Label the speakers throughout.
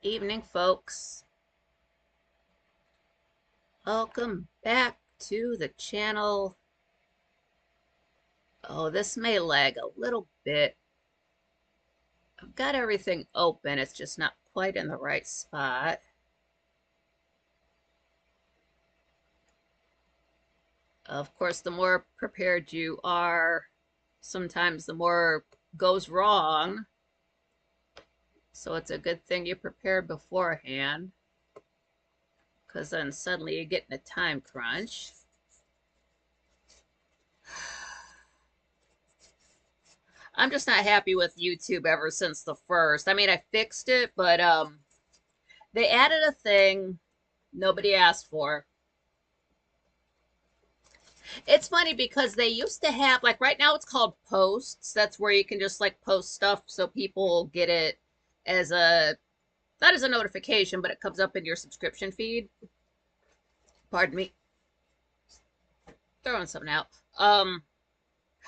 Speaker 1: Evening, folks. Welcome back to the channel. Oh, this may lag a little bit. I've got everything open. It's just not quite in the right spot. Of course, the more prepared you are, sometimes the more goes wrong. So it's a good thing you prepared beforehand, because then suddenly you get in a time crunch. I'm just not happy with YouTube ever since the first. I mean, I fixed it, but they added a thing nobody asked for. It's funny because they used to have, like, right now it's called posts. That's where you can just like post stuff so people get it as a, not as a notification, but it comes up in your subscription feed. Pardon me. Throwing something out.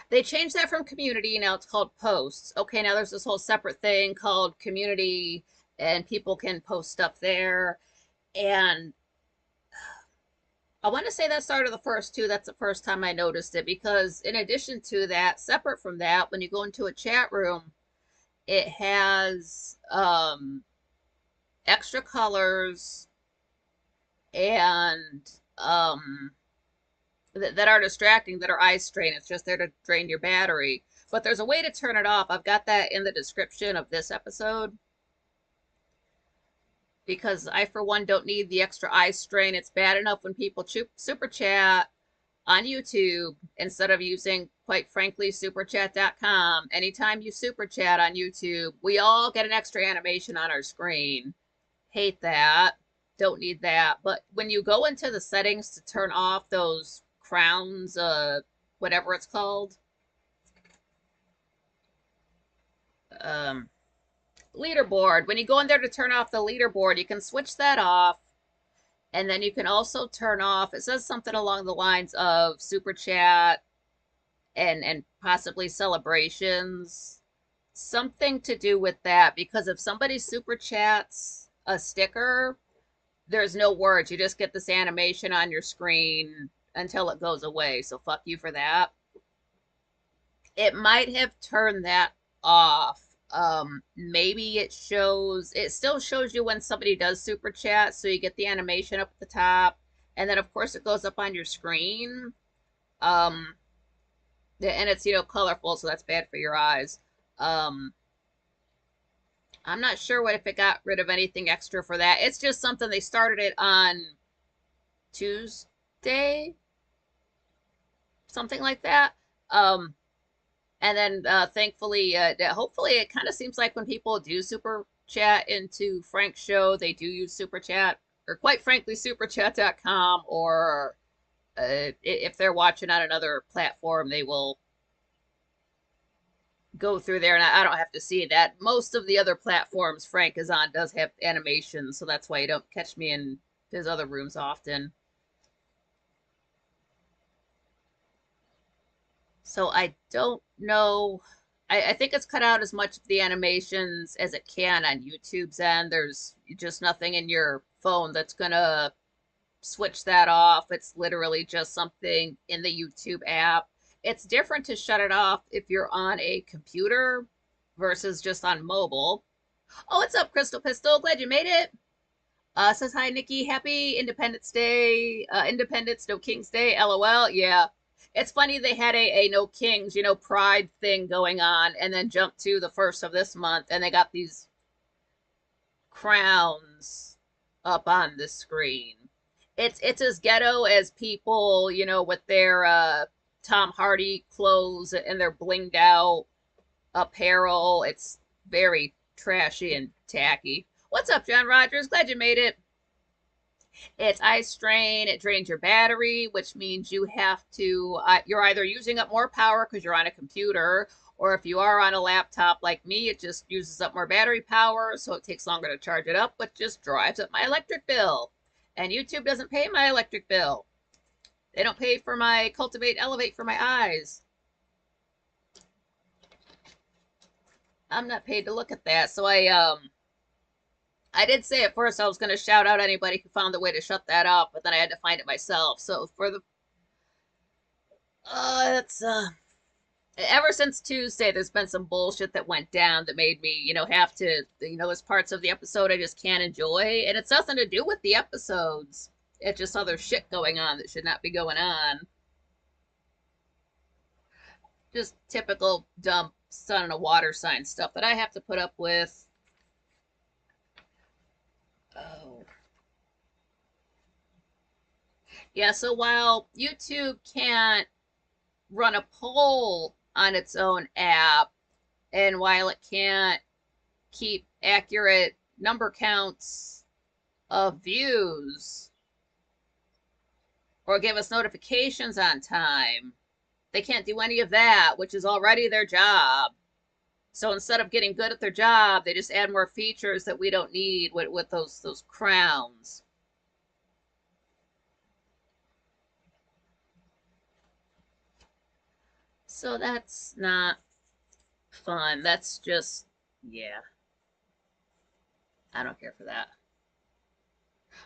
Speaker 1: They changed that from community. Now it's called posts. Okay, now there's this whole separate thing called community, and people can post stuff there. And I want to say that started the first two. That's the first time I noticed it, because in addition to that, separate from that, when you go into a chat room, it has extra colors and that are distracting, that are eye strain. It's just there to drain your battery. But there's a way to turn it off. I've got that in the description of this episode, because I, for one, don't need the extra eye strain. It's bad enough when people super chat on YouTube instead of using, quite frankly, superchat.com. Anytime you super chat on YouTube, we all get an extra animation on our screen. Hate that. Don't need that. But when you go into the settings to turn off those crowns, whatever it's called, leaderboard, when you go in there to turn off the leaderboard, you can switch that off. And then you can also turn off, it says something along the lines of super chat and possibly celebrations. Something to do with that, because if somebody super chats a sticker, there's no words. You just get this animation on your screen until it goes away. So fuck you for that. It might have turned that off. Maybe it still shows you when somebody does super chat, so you get the animation up at the top, and then of course it goes up on your screen. And it's, colorful, so that's bad for your eyes. I'm not sure if it got rid of anything extra for that. It's just something they started it on Tuesday, something like that. And then thankfully, hopefully, it kind of seems like when people do super chat into Frank's show, they do use super chat, or quite frankly, superchat.com, or if they're watching on another platform, they will go through there, and I don't have to see that. Most of the other platforms Frank is on does have animations, so that's why you don't catch me in his other rooms often. So I don't know. I think it's cut out as much of the animations as it can on YouTube's end. There's just nothing in your phone that's gonna switch that off. It's literally just something in the YouTube app. It's different to shut it off if you're on a computer versus just on mobile. Oh, what's up, Crystal Pistol? Glad you made it. Says hi, Nikki. Happy Independence Day. Independence, no King's Day. LOL. Yeah. It's funny they had a no kings, pride thing going on, and then jumped to the first of this month, and they got these crowns up on the screen. It's as ghetto as people, with their Tom Hardy clothes and their blinged out apparel. It's very trashy and tacky. What's up, John Rogers? Glad you made it. It's eye strain. It drains your battery, which means you have to, you're either using up more power because you're on a computer, or if you are on a laptop like me, it just uses up more battery power, so it takes longer to charge it up, which just drives up my electric bill. And YouTube doesn't pay my electric bill. They don't pay for my Cultivate Elevate for my eyes. I'm not paid to look at that, so I I did say at first I was going to shout out anybody who found the way to shut that up, but then I had to find it myself. So for the it's ever since Tuesday, there's been some bullshit that went down that made me, have to, there's parts of the episode I just can't enjoy, and it's nothing to do with the episodes. It's just other shit going on that should not be going on. Just typical dumb sun and a water sign stuff that I have to put up with. Oh. Yeah, so while YouTube can't run a poll on its own app, and while it can't keep accurate number counts of views or give us notifications on time, they can't do any of that, which is already their job. So instead of getting good at their job, they just add more features that we don't need with those crowns. So that's not fun. That's just, yeah, I don't care for that.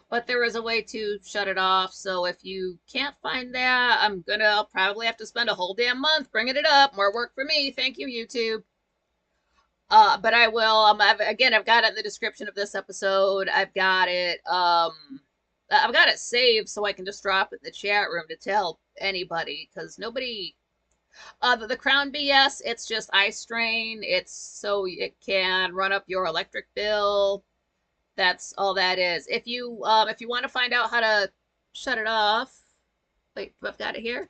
Speaker 1: But there is a way to shut it off. So if you can't find that, I'll probably have to spend a whole damn month bringing it up. More work for me. Thank you, YouTube. But I will. I've got it in the description of this episode. I've got it. I've got it saved so I can just drop it in the chat room to tell anybody because nobody. The Crown BS. It's just eye strain. It's so it can run up your electric bill. That's all that is. If you want to find out how to shut it off, wait, I've got it here.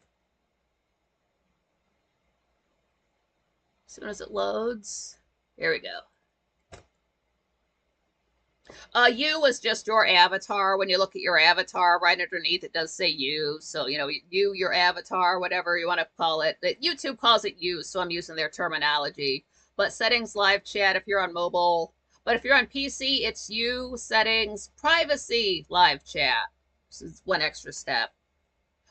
Speaker 1: As soon as it loads, here we go. You is just your avatar. When you look at your avatar, right underneath it does say you. So, you, your avatar, whatever you want to call it. YouTube calls it you, so I'm using their terminology. But settings, live chat, if you're on mobile. But if you're on PC, it's you, settings, privacy, live chat. This is one extra step.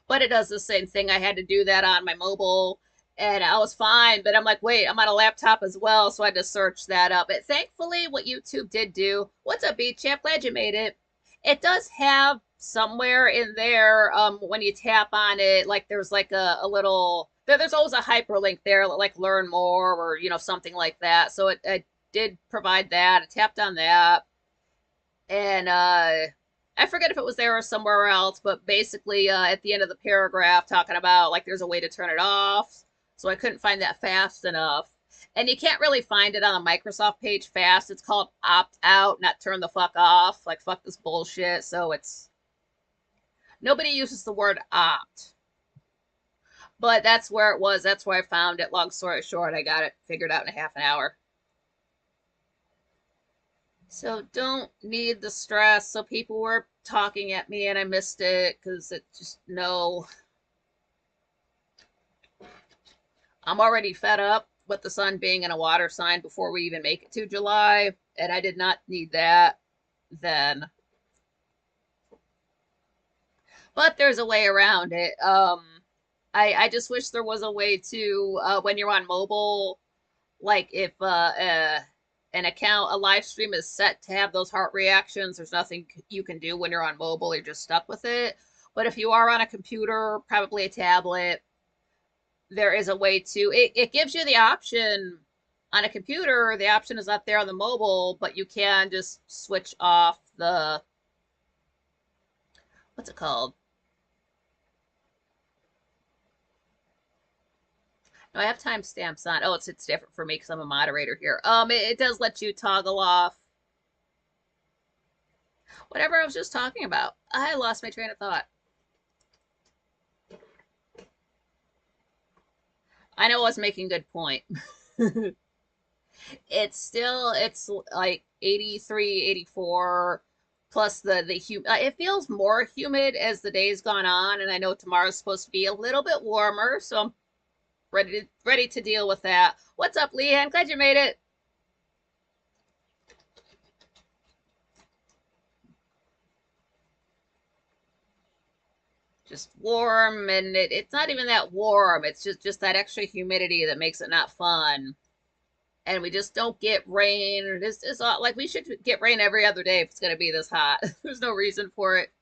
Speaker 1: But it does the same thing. I had to do that on my mobile and I was fine. But I'm like, wait, I'm on a laptop as well. So I had to search that up. But thankfully, what YouTube did do, what's up, B Champ? Glad you made it. It does have somewhere in there, when you tap on it, like there's like a little, there's always a hyperlink there, like learn more or, something like that. So it did provide that. I tapped on that. And I forget if it was there or somewhere else, but basically at the end of the paragraph talking about like there's a way to turn it off. So I couldn't find that fast enough. And you can't really find it on the Microsoft page fast. It's called opt out, not turn the fuck off. Like fuck this bullshit. So it's nobody uses the word opt. But that's where it was. That's where I found it. Long story short, I got it figured out in a half an hour. So don't need the stress. So people were talking at me and I missed it because it just, no. I'm already fed up with the sun being in a water sign before we even make it to July. And I did not need that then. But there's a way around it. I just wish there was a way to, when you're on mobile, like if an account, a live stream is set to have those heart reactions, there's nothing you can do when you're on mobile. You're just stuck with it. But if you are on a computer, probably a tablet, there is a way to, it gives you the option on a computer. The option is not there on the mobile, but you can just switch off the, what's it called? No, I have timestamps on. Oh, it's different for me because I'm a moderator here. It does let you toggle off whatever I was just talking about. I lost my train of thought. I know I was making a good point. It's like 83, 84 plus the it feels more humid as the day's gone on, and I know tomorrow's supposed to be a little bit warmer, so I'm ready to deal with that. What's up, Leanne? Glad you made it. Just warm, and it's not even that warm. It's just that extra humidity that makes it not fun. and we just don't get rain. It's like we should get rain every other day if it's going to be this hot. There's no reason for it.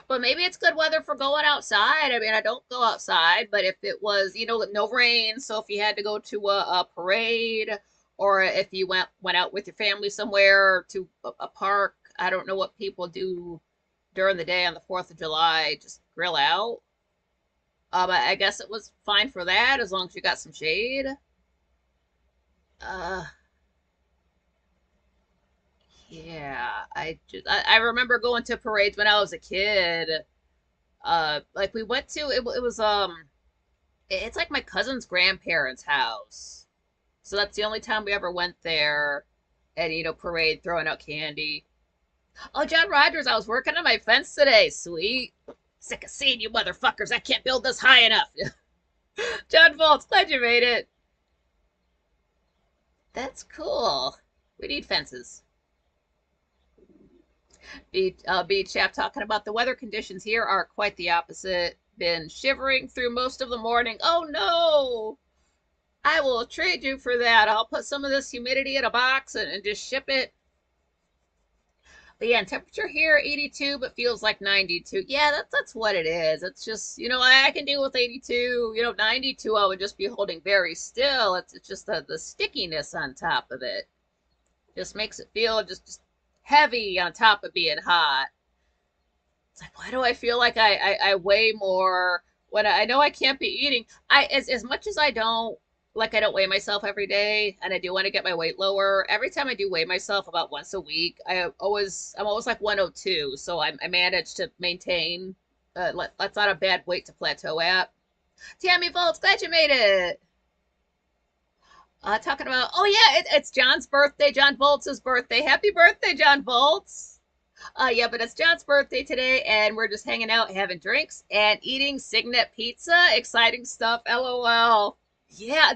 Speaker 1: But maybe it's good weather for going outside. I mean, I don't go outside, but if it was, no rain, so if you had to go to a parade or if you went out with your family somewhere to a park, I don't know what people do during the day on the 4th of July, just grill out. I guess it was fine for that as long as you got some shade. Uh, yeah, I remember going to parades when I was a kid. Like we went to it was it's like my cousin's grandparents' house. So that's the only time we ever went there and parade throwing out candy. Oh, John Rogers, I was working on my fence today. Sweet. Sick of seeing you motherfuckers. I can't build this high enough. John Volts, glad you made it. That's cool. We need fences. Beach Chap talking about the weather conditions here are quite the opposite. Been shivering through most of the morning. Oh no! I will trade you for that. I'll put some of this humidity in a box and just ship it. But yeah, and temperature here 82, but feels like 92. Yeah, that's what it is. It's just, I can deal with 82. 92, I would just be holding very still. It's just the stickiness on top of it. Just makes it feel just heavy on top of being hot. It's like, why do I feel like I weigh more when I know I can't be eating? As much as I don't weigh myself every day, and I do want to get my weight lower. Every time I do weigh myself about once a week, I'm always like 102, so I manage to maintain. That's not a bad weight to plateau at. Tammy Volts, glad you made it. Talking about, oh yeah, it's John's birthday, John Volts' birthday. Happy birthday, John Volts. Yeah, but it's John's birthday today, and we're just hanging out, having drinks, and eating Signet pizza. Exciting stuff, LOL. Yeah,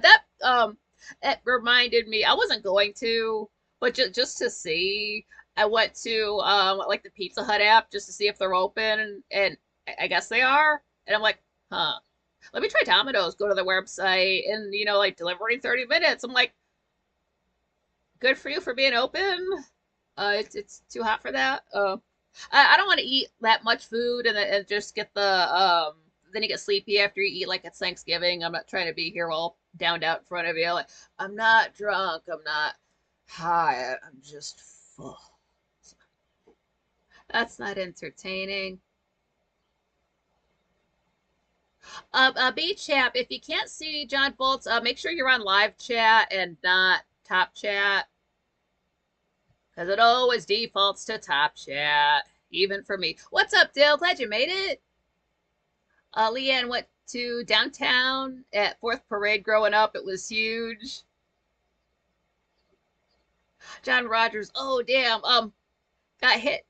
Speaker 1: that reminded me. I wasn't going to, but just to see, I went to like the Pizza Hut app just to see if they're open, and I guess they are. And I'm like, huh. Let me try Domino's. Go to the website, and like delivery in 30 minutes. I'm like, good for you for being open. It's too hot for that. I don't want to eat that much food and just get the then you get sleepy after you eat like it's Thanksgiving. I'm not trying to be here all downed out in front of you. Like, I'm not drunk. I'm not high. I'm just full. That's not entertaining. Beach Chap, if you can't see John Bolts, make sure you're on live chat and not top chat. Because it always defaults to top chat, even for me. What's up, Dill? Glad you made it. Leanne went to downtown at 4th Parade growing up. It was huge. John Rogers, oh, damn. Got hit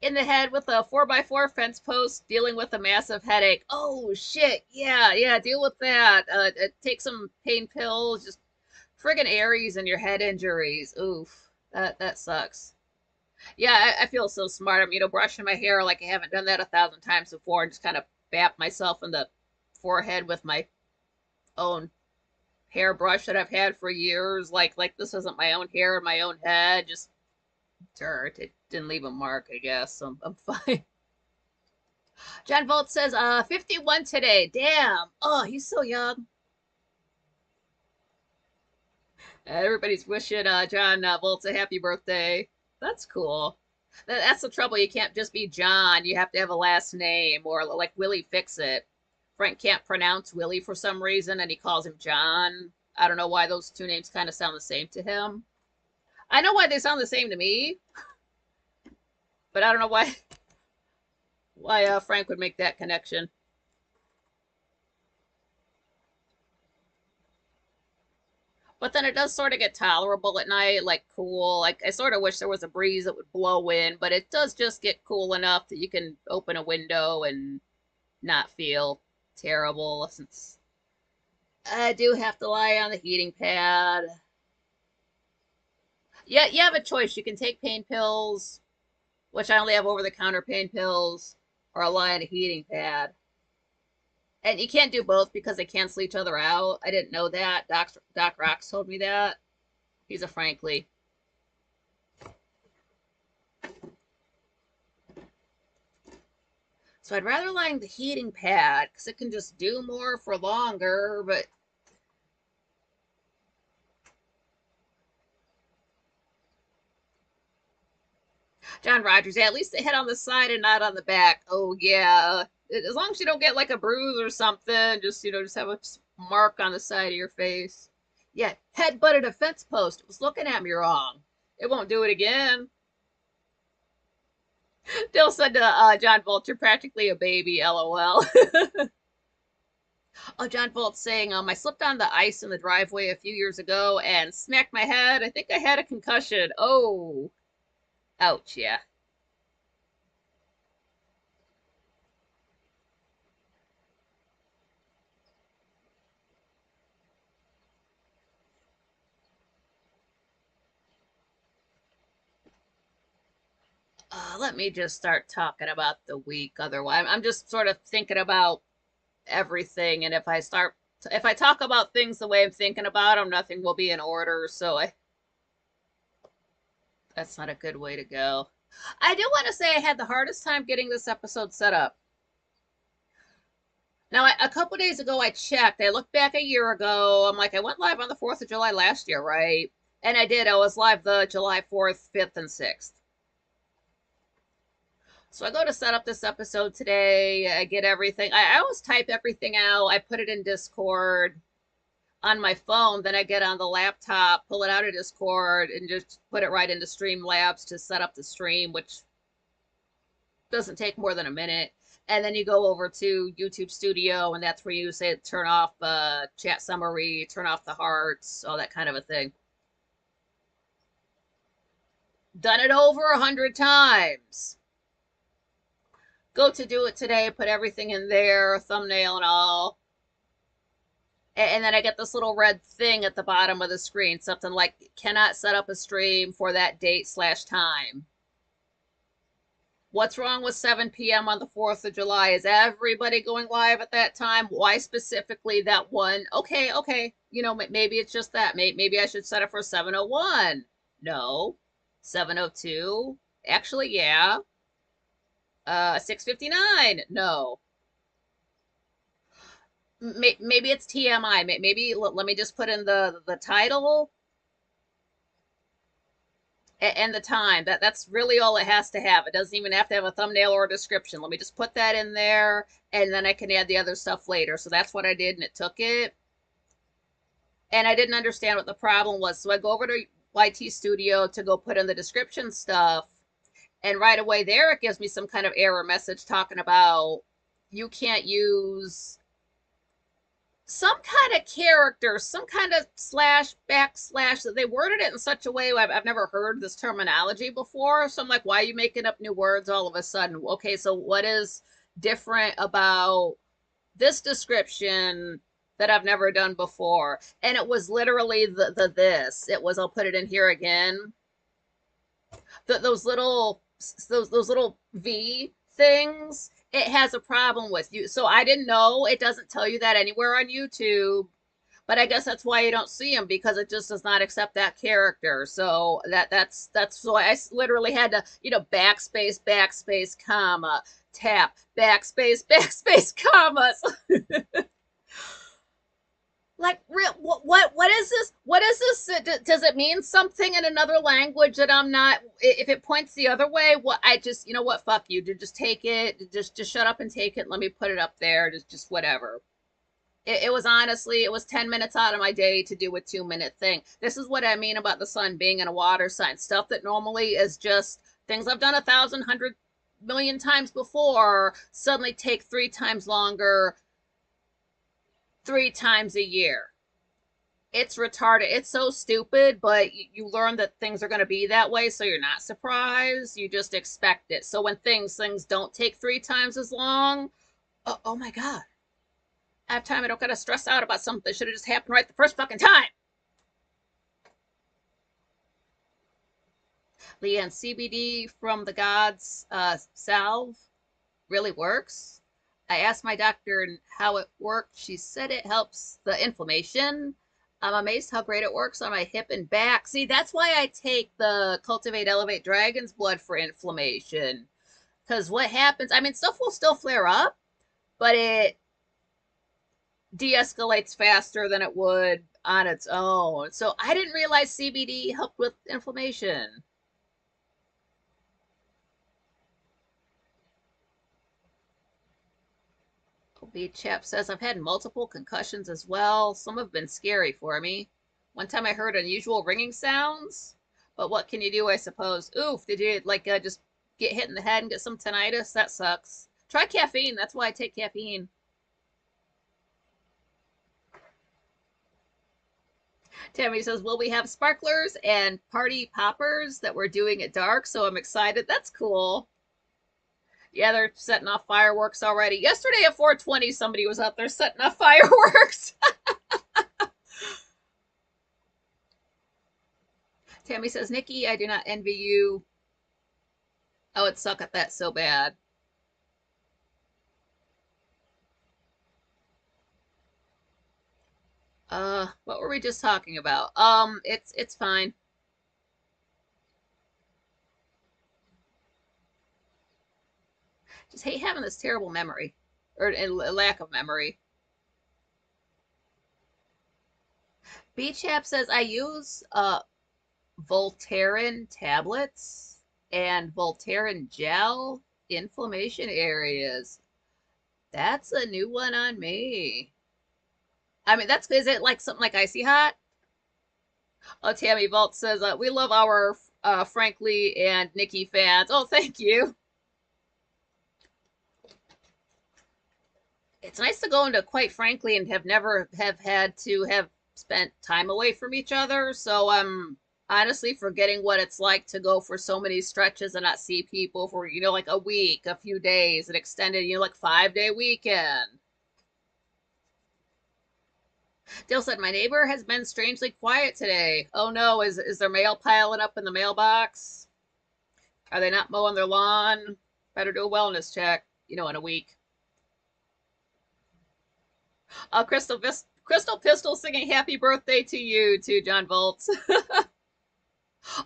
Speaker 1: in the head with a 4x4 fence post, dealing with a massive headache. Oh, shit. Yeah, deal with that. Take some pain pills. Just friggin' Aries and your head injuries. Oof. That sucks. Yeah, I feel so smart. I'm, brushing my hair like I haven't done that 1,000 times before and just kind of bap myself in the forehead with my own hairbrush that I've had for years. Like this isn't my own hair in my own head. Just dirt. It didn't leave a mark, I guess. I'm fine. John Volt says, 51 today. Damn. Oh, he's so young. Everybody's wishing John Volts a happy birthday. That's cool. That's the trouble. You can't just be John. You have to have a last name, or like Willie Fix-It. Frank can't pronounce Willie for some reason, and he calls him John. I don't know why those two names kind of sound the same to him. I know why they sound the same to me, but I don't know why Frank would make that connection. But then it does sort of get tolerable at night, like cool. Like I sort of wish there was a breeze that would blow in, but it does just get cool enough that you can open a window and not feel terrible, since I do have to lie on the heating pad. Yeah, you have a choice. You can take pain pills, which I only have over-the-counter pain pills, or lie on a heating pad. And you can't do both because they cancel each other out. I didn't know that. Doc Rocks told me that. He's a Frankly. So I'd rather line the heating pad because it can just do more for longer, but John Rogers, yeah, at least they hit on the side and not on the back. Oh yeah. As long as you don't get like a bruise or something, just just have a mark on the side of your face. Yeah, head butted a fence post. It was looking at me wrong. It won't do it again. Dill said to John Vulture, practically a baby, lol. Oh, John Volt saying, I slipped on the ice in the driveway a few years ago and smacked my head. I think I had a concussion. Oh, ouch, yeah. Let me just start talking about the week. Otherwise, I'm just sort of thinking about everything, and if I talk about things the way I'm thinking about them, nothing will be in order. That's not a good way to go. I do want to say I had the hardest time getting this episode set up. Now, a couple days ago, I checked. I looked back a year ago. I'm like, I went live on the 4th of July last year, right? And I did. I was live the July 4th, 5th, and 6th. So I go to set up this episode today. I get everything. I always type everything out. I put it in Discord on my phone. Then I get on the laptop, pull it out of Discord, and just put it right into Streamlabs to set up the stream, which doesn't take more than a minute. And then you go over to YouTube Studio, and that's where you say turn off chat summary, turn off the hearts, all that kind of a thing. Done it over 100 times. Go to do it today, put everything in there, thumbnail and all. And then I get this little red thing at the bottom of the screen, something like cannot set up a stream for that date/time. What's wrong with 7 p.m. on the 4th of July? Is everybody going live at that time? Why specifically that one? Okay. Maybe it's just that. Maybe I should set it for 7:01. No. 7:02? Actually, yeah. 6:59? No. Maybe it's TMI. Maybe let me just put in the title and the time. That's really all it has to have. It doesn't even have to have a thumbnail or a description. Let me just put that in there, and then I can add the other stuff later. So that's what I did, and it took it. And I didn't understand what the problem was. So I go over to YT Studio to go put in the description stuff, and right away there it gives me some kind of error message talking about you can't use some kind of character, some kind of slash backslash. They worded it in such a way I've never heard this terminology before. So I'm like, why are you making up new words all of a sudden? Okay, so what is different about this description that I've never done before? And it was literally the this. It was, I'll put it in here again. Those little V things, it has a problem with you. So I didn't know. It doesn't tell you that anywhere on YouTube, but I guess that's why you don't see them, because it just does not accept that character. So that's why I literally had to backspace comma tap backspace commas. Like, real, what is this? What is this? Does it mean something in another language that I'm not? If it points the other way, I just, what? Fuck you. Just take it. Just shut up and take it. Let me put it up there. Just whatever. It was honestly, it was 10 minutes out of my day to do a 2-minute thing. This is what I mean about the sun being in a water sign. Stuff that normally is just things I've done 1,000, 100 million times before suddenly take 3 times longer 3 times a year. It's retarded. It's so stupid, but you learn that things are going to be that way, so you're not surprised. You just expect it. So when things don't take 3 times as long, oh my God. I have time. I don't got to stress out about something that should have just happened right the first fucking time. Leanne, CBD from the gods salve really works. I asked my doctor how it worked. She said it helps the inflammation. I'm amazed how great it works on my hip and back. See, that's why I take the Cultivate Elevate Dragon's Blood for inflammation. Because what happens, I mean, stuff will still flare up, but it de-escalates faster than it would on its own. So I didn't realize CBD helped with inflammation. B Chap says, I've had multiple concussions as well. Some have been scary for me. One time I heard unusual ringing sounds, but what can you do, I suppose? Oof, did you like just get hit in the head and get some tinnitus? That sucks. Try caffeine. That's why I take caffeine. Tammy says, will we have sparklers and party poppers that we're doing at dark? So I'm excited. That's cool. Yeah, they're setting off fireworks already. Yesterday at 4:20, somebody was out there setting off fireworks. Tammy says, Nikki, I do not envy you. I would suck at that so bad. What were we just talking about? It's fine. Just hate having this terrible memory or lack of memory. B-Chap says I use Voltaren tablets and Voltaren gel inflammation areas. That's a new one on me. I mean, that's is it like something like Icy Hot? Oh, Tammy Vault says we love our Frankly and Nikki fans. Oh, thank you. It's nice to go into quite frankly and have never have had to have spent time away from each other. So I'm honestly forgetting what it's like to go for so many stretches and not see people for, like a week, a few days, an extended, like 5-day weekend. Dale said, my neighbor has been strangely quiet today. Oh no, is there mail piling up in the mailbox? Are they not mowing their lawn? Better do a wellness check, in a week. Crystal Pistol singing happy birthday to you too, John Volts.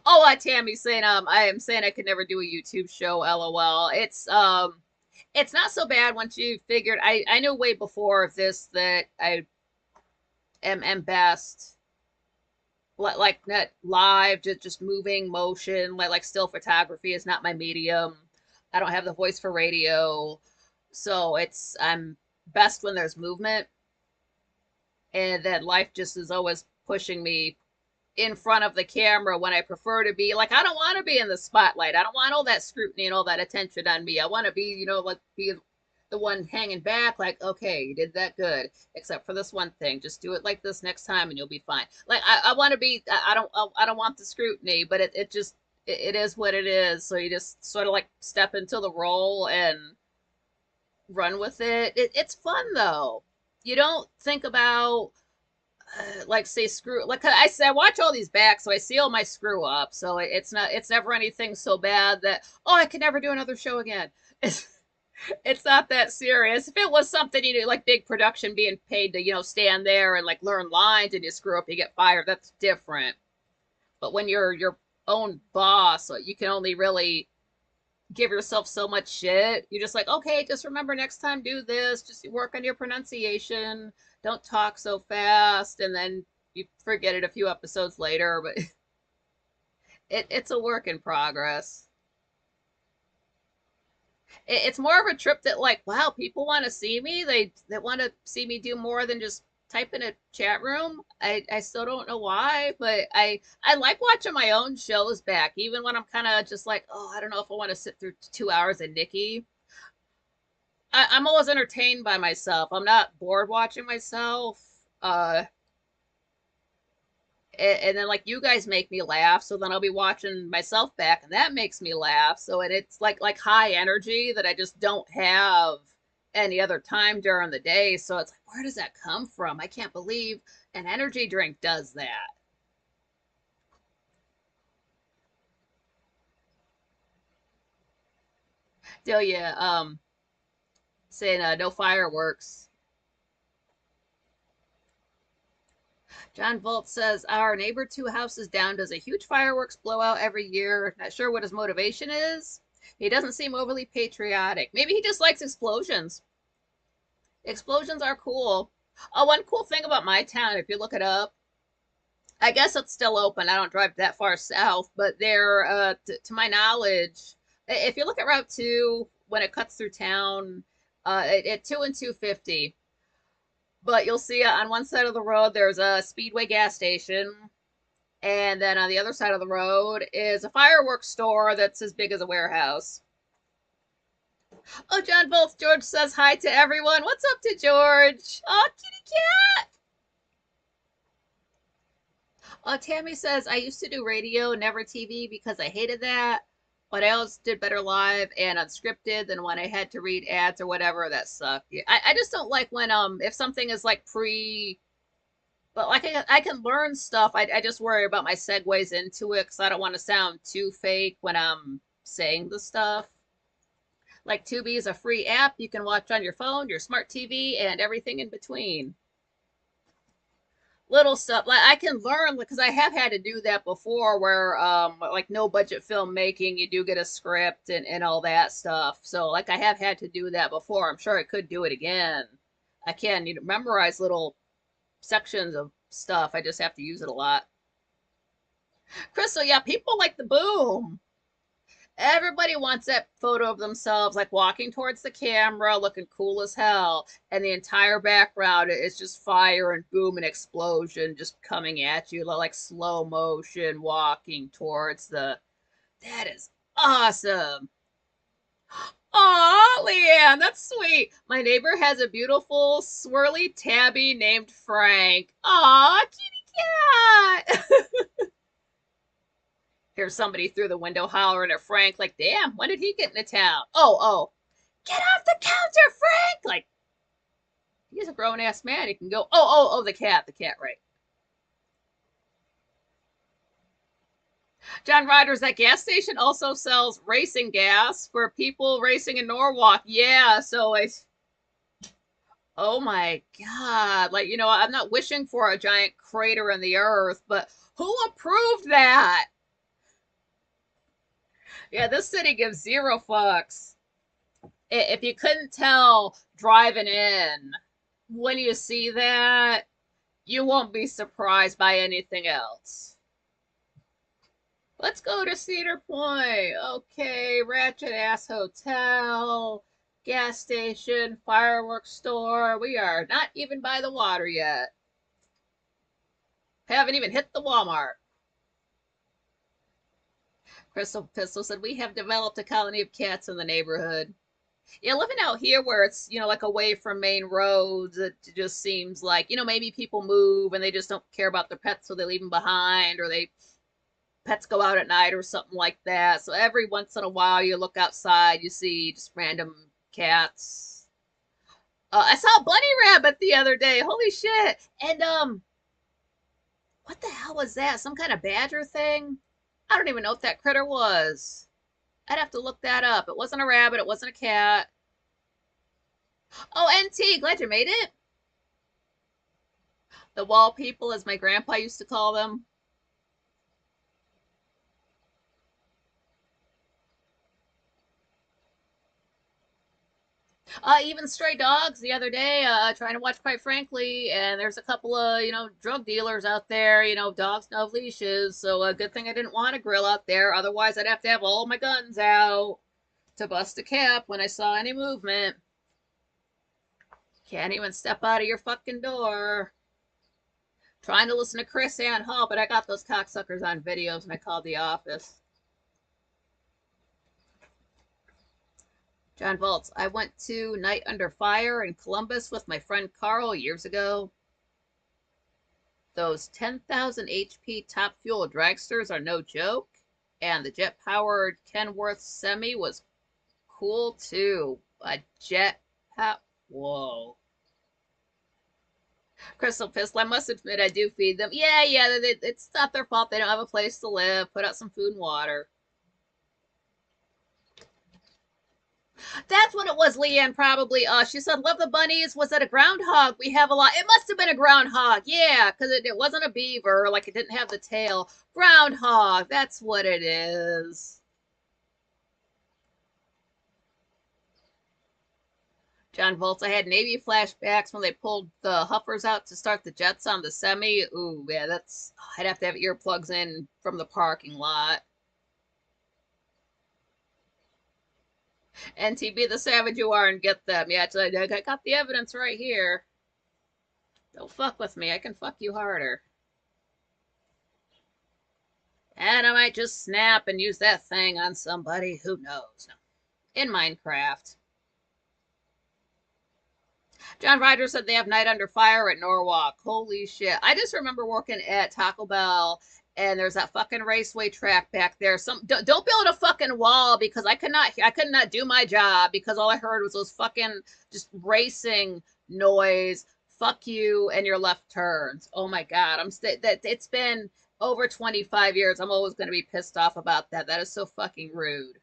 Speaker 1: Oh, Tammy's saying I am saying I could never do a YouTube show, LOL. It's not so bad once you figured I knew way before this that I am best like not live, just moving motion, like still photography is not my medium. I don't have the voice for radio. So I'm best when there's movement, and that life just is always pushing me in front of the camera when I prefer to be like I don't want to be in the spotlight. I don't want all that scrutiny and all that attention on me. I want to be, like be the one hanging back like, okay, you did that good, except for this one thing. Just do it like this next time and you'll be fine. Like I want to be I don't want the scrutiny, but it just it is what it is. So you just sort of like step into the role and run with it's fun though. You don't think about like say screw like I watch all these back, so I see all my screw ups. So it's never anything so bad that I could never do another show again. It's not that serious. If it was something like big production being paid to stand there and like learn lines and you screw up you get fired, that's different. But when you're your own boss, you can only really give yourself so much shit. You're just like, okay, just remember next time do this. Just work on your pronunciation. Don't talk so fast, and then you forget it a few episodes later. But it's a work in progress. It's more of a trip that like, wow, people want to see me. They want to see me do more than just type in a chat room. I still don't know why, but I like watching my own shows back, even when I'm kind of just like, I don't know if I want to sit through 2 hours of Nikki. I'm always entertained by myself. I'm not bored watching myself. And then like you guys make me laugh, so then I'll be watching myself back, and that makes me laugh. So it's like high energy that I just don't have any other time during the day. So it's like, where does that come from? I can't believe an energy drink does that. Delia saying no fireworks. John Volt says, our neighbor 2 houses down does a huge fireworks blowout every year. Not sure what his motivation is. He doesn't seem overly patriotic. Maybe he just likes explosions. Explosions are cool. Oh, one cool thing about my town, if you look it up, I guess it's still open. I don't drive that far south, but there, to my knowledge, if you look at Route 2 when it cuts through town, at 2 and 250, but you'll see on one side of the road there's a Speedway gas station, and then on the other side of the road is a fireworks store that's as big as a warehouse. Oh, John Bolt, George says hi to everyone. What's up to George? Oh, kitty cat. Tammy says, I used to do radio, never TV, because I hated that. But I always did better live and unscripted than when I had to read ads or whatever. That sucked. Yeah, I just don't like when if something is like but like I can learn stuff. I just worry about my segues into it because I don't want to sound too fake when I'm saying the stuff. Like Tubi is a free app you can watch on your phone, your smart TV, and everything in between. Little stuff like I can learn because I have had to do that before where like no budget filmmaking, you do get a script and all that stuff. So like I have had to do that before. I'm sure I could do it again. I can memorize little sections of stuff. I just have to use it a lot. Crystal, yeah, people like the boom. Everybody wants that photo of themselves like walking towards the camera looking cool as hell, and the entire background is just fire and boom and explosion just coming at you like slow motion walking towards the. That is awesome. Aw, Leanne, that's sweet. My neighbor has a beautiful swirly tabby named Frank. Aw, kitty cat. Here's somebody through the window hollering at Frank, like, damn, when did he get into town? Oh, get off the counter, Frank! Like, he's a grown ass man. He can go, oh, the cat, right. John Rogers, that gas station also sells racing gas for people racing in Norwalk. Yeah, so oh my God. Like, I'm not wishing for a giant crater in the earth, but who approved that? Yeah, this city gives zero fucks. If you couldn't tell driving in, when you see that, you won't be surprised by anything else. Let's go to Cedar Point. Okay, Ratchet Ass Hotel, gas station, fireworks store. We are not even by the water yet. Haven't even hit the Walmart. Crystal Pistol said, we have developed a colony of cats in the neighborhood. Yeah, living out here where it's, like away from main roads, it just seems like, maybe people move and they just don't care about their pets, so they leave them behind, or pets go out at night or something like that. So every once in a while you look outside, you see just random cats. I saw a bunny rabbit the other day. Holy shit. And, what the hell was that? Some kind of badger thing? I don't even know what that critter was. I'd have to look that up. It wasn't a rabbit. It wasn't a cat. Oh, NT, glad you made it. The wall people, as my grandpa used to call them. Even stray dogs the other day, trying to watch Quite Frankly, and there's a couple of, drug dealers out there, dogs no leashes, so a good thing I didn't want to grill out there, otherwise I'd have to have all my guns out to bust a cap when I saw any movement. Can't even step out of your fucking door. Trying to listen to Chris Ann Hall, but I got those cocksuckers on videos and I called the office. John Volts, I went to Night Under Fire in Columbus with my friend Carl years ago. Those 10,000 HP top fuel dragsters are no joke, and the jet-powered Kenworth Semi was cool too. A jet power. Whoa. Crystal Pistol, I must admit I do feed them. Yeah, it's not their fault. They don't have a place to live. Put out some food and water. That's what it was, Leanne, probably. She said, love the bunnies. Was it a groundhog? We have a lot. It must have been a groundhog. Yeah, because it wasn't a beaver. Like, it didn't have the tail. Groundhog. That's what it is. John Volts, I had Navy flashbacks when they pulled the Huffers out to start the jets on the semi. Ooh, yeah, that's. I'd have to have earplugs in from the parking lot. NTB the savage you are and get them. Yeah, I got the evidence right here. Don't fuck with me. I can fuck you harder. And I might just snap and use that thing on somebody. Who knows? No. In Minecraft. John Ryder said they have Night Under Fire at Norwalk. Holy shit. I just remember working at Taco Bell and there's that fucking raceway track back there. Don't build a fucking wall because I could not do my job because all I heard was those fucking just racing noise. Fuck you and your left turns. Oh my god. That it's been over 25 years. I'm always going to be pissed off about that. That is so fucking rude.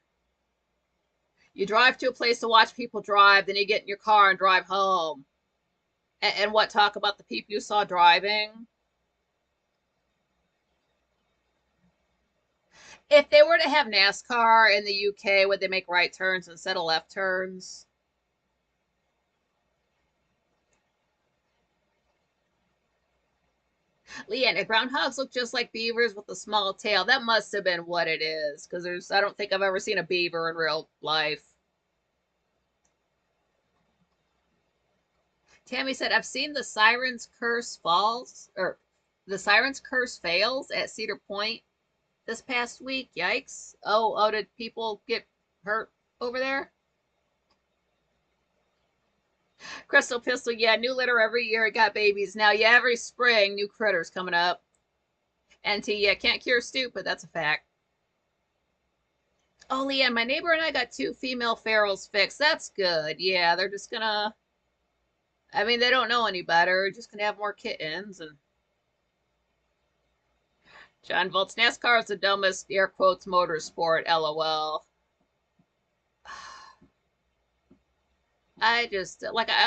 Speaker 1: You drive to a place to watch people drive, then you get in your car and drive home. And what, talk about the people you saw driving? If they were to have NASCAR in the UK, would they make right turns instead of left turns? Leanne, groundhogs look just like beavers with a small tail. That must have been what it is, because I don't think I've ever seen a beaver in real life. Tammy said, I've seen the Siren's Curse falls, or the Siren's Curse fails at Cedar Point this past week. Yikes. Oh, did people get hurt over there? Crystal Pistol, yeah, new litter every year. It got babies. Now, yeah, every spring, new critters coming up. NT, yeah, can't cure stupid. That's a fact. Oh, Leanne, my neighbor and I got two female ferals fixed. That's good. Yeah, they're just gonna. I mean, they don't know any better. Just gonna have more kittens. And John Volts, NASCAR is the dumbest air quotes motorsport. LOL. I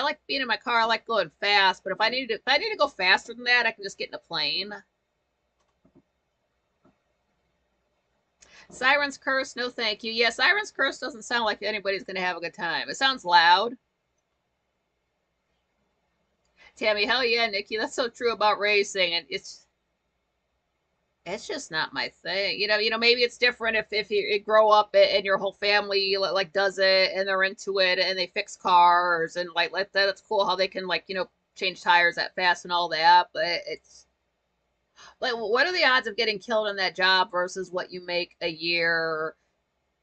Speaker 1: like being in my car. I like going fast, but if I need to go faster than that, I can just get in a plane. Siren's Curse, no thank you. Yeah, Siren's Curse doesn't sound like anybody's gonna have a good time. It sounds loud. Tammy, hell yeah, Nikki, that's so true about racing, and it's just not my thing. Maybe it's different if you grow up and your whole family like does it and they're into it and they fix cars and like that. That's cool how they can change tires that fast and all that. But it's like, what are the odds of getting killed in that job versus what you make a year?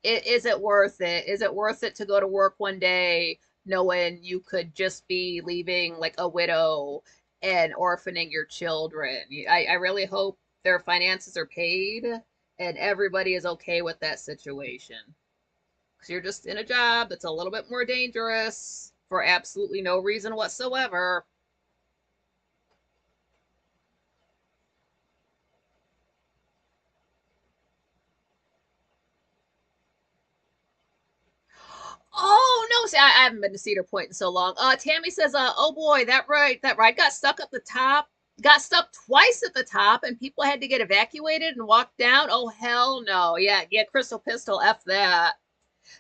Speaker 1: Is it worth it? Is it worth it to go to work one day knowing you could just be leaving like a widow and orphaning your children? I really hope their finances are paid and everybody is okay with that situation. Because you're just in a job that's a little bit more dangerous for absolutely no reason whatsoever. Oh no! See, I haven't been to Cedar Point in so long. Tammy says, oh boy, that ride got stuck at the top, got stuck twice at the top, and people had to get evacuated and walk down. Oh hell no! Yeah, yeah, Crystal Pistol, f that.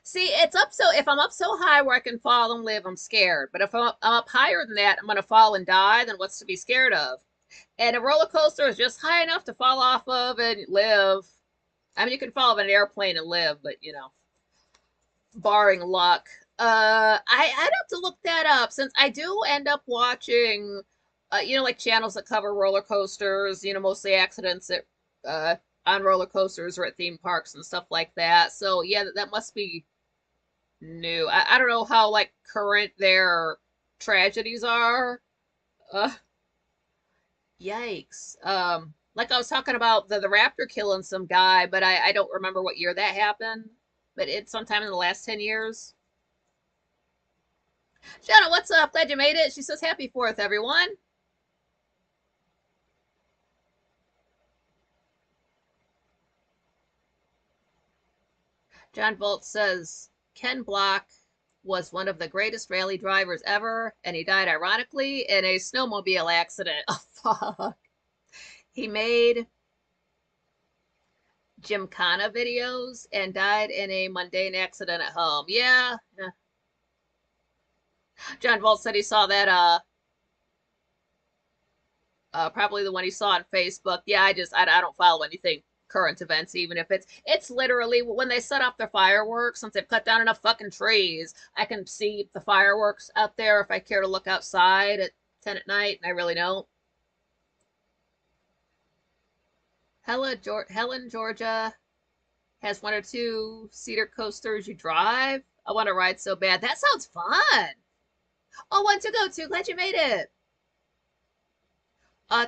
Speaker 1: See, it's up so if I'm up so high where I can fall and live, I'm scared. But if I'm up higher than that, I'm gonna fall and die. Then what's to be scared of? And a roller coaster is just high enough to fall off of and live. I mean, you can fall off an airplane and live, but barring luck. I'd have to look that up since I do end up watching, like channels that cover roller coasters. Mostly accidents on roller coasters or at theme parks and stuff like that. So yeah, that must be new. I don't know how like current their tragedies are. Uh, Yikes. Like I was talking about the raptor killing some guy, but I don't remember what year that happened. But it's sometime in the last 10 years. Shadow, what's up? Glad you made it. She says, Happy 4th, everyone. John Bolt says, Ken Block was one of the greatest rally drivers ever, and he died ironically in a snowmobile accident. Oh, fuck. He made Gymkhana videos and died in a mundane accident at home. Yeah. John Volt said he saw that, probably the one he saw on Facebook. Yeah, I don't follow anything current events, even if it's literally when they set off their fireworks. Since they've cut down enough fucking trees, I can see the fireworks out there if I care to look outside at 10 at night, and I really don't. Helen, Georgia has one or two cedar coasters you drive. I want to ride so bad. That sounds fun. Oh, one to go to. Glad you made it.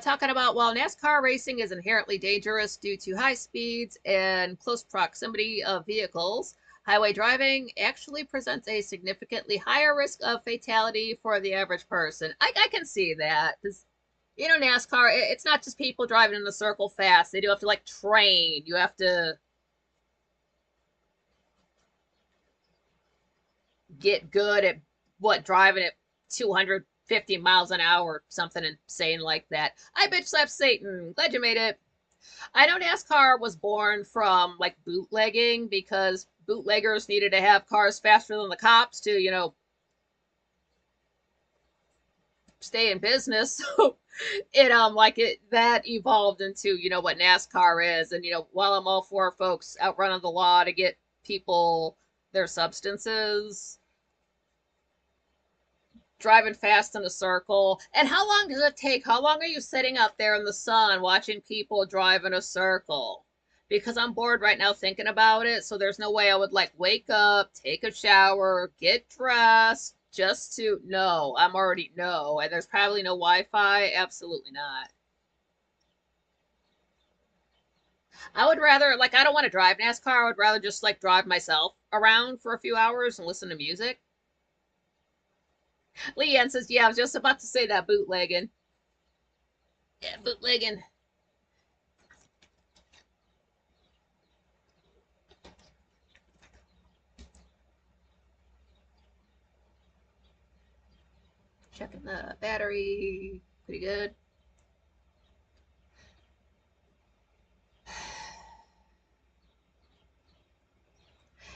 Speaker 1: Talking about while NASCAR racing is inherently dangerous due to high speeds and close proximity of vehicles, highway driving actually presents a significantly higher risk of fatality for the average person. I can see that. Because, NASCAR, it's not just people driving in a circle fast. They do have to, like, train. You have to get good at driving at 250 miles an hour, something insane like that. I bitch slap Satan. Glad you made it. I know NASCAR was born from like bootlegging because bootleggers needed to have cars faster than the cops to, stay in business. So that evolved into, what NASCAR is. And, while I'm all for folks outrunning the law to get people their substances, driving fast in a circle. And how long does it take? How long are you sitting out there in the sun watching people drive in a circle? Because I'm bored right now thinking about it, so there's no way I would like wake up, take a shower, get dressed just to no. I'm already no, and there's probably no Wi-Fi. Absolutely not. I would rather I don't want to drive NASCAR. I would rather just like drive myself around for a few hours and listen to music. Leanne says, yeah, I was just about to say that bootlegging. Yeah, bootlegging. Checking the battery. Pretty good.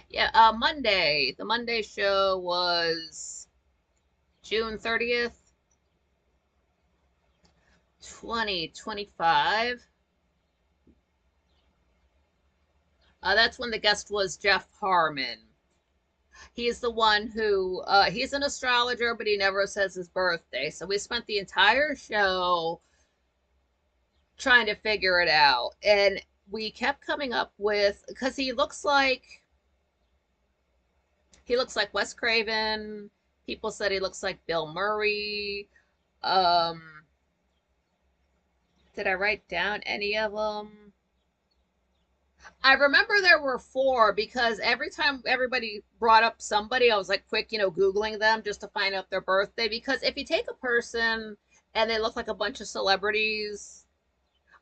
Speaker 1: Yeah, Monday. The Monday show was June 30th, 2025. That's when the guest was Jeff Harmon. He's the one who, he's an astrologer, but he never says his birthday. So we spent the entire show trying to figure it out. And we kept coming up with, because he looks like Wes Craven. People said he looks like Bill Murray. Um, did I write down any of them? I remember there were four because every time everybody brought up somebody, I was like quick, Googling them just to find out their birthday. Because if you take a person and they look like a bunch of celebrities,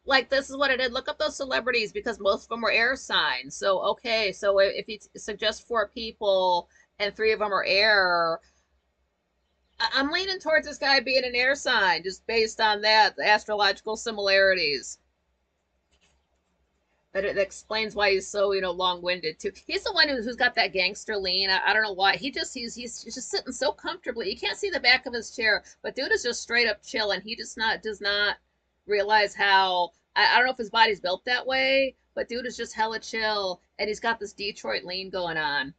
Speaker 1: like this is what I did. Look up those celebrities because most of them were air signs. So, okay, so if you suggest four people and three of them are air, I'm leaning towards this guy being an air sign just based on that, the astrological similarities. But it explains why he's so, long-winded too. He's the one who's got that gangster lean. I don't know why. He's just sitting so comfortably. You can't see the back of his chair, but dude is just straight up chilling. He just not does not realize how I don't know if his body's built that way, but dude is just hella chill, and he's got this Detroit lean going on.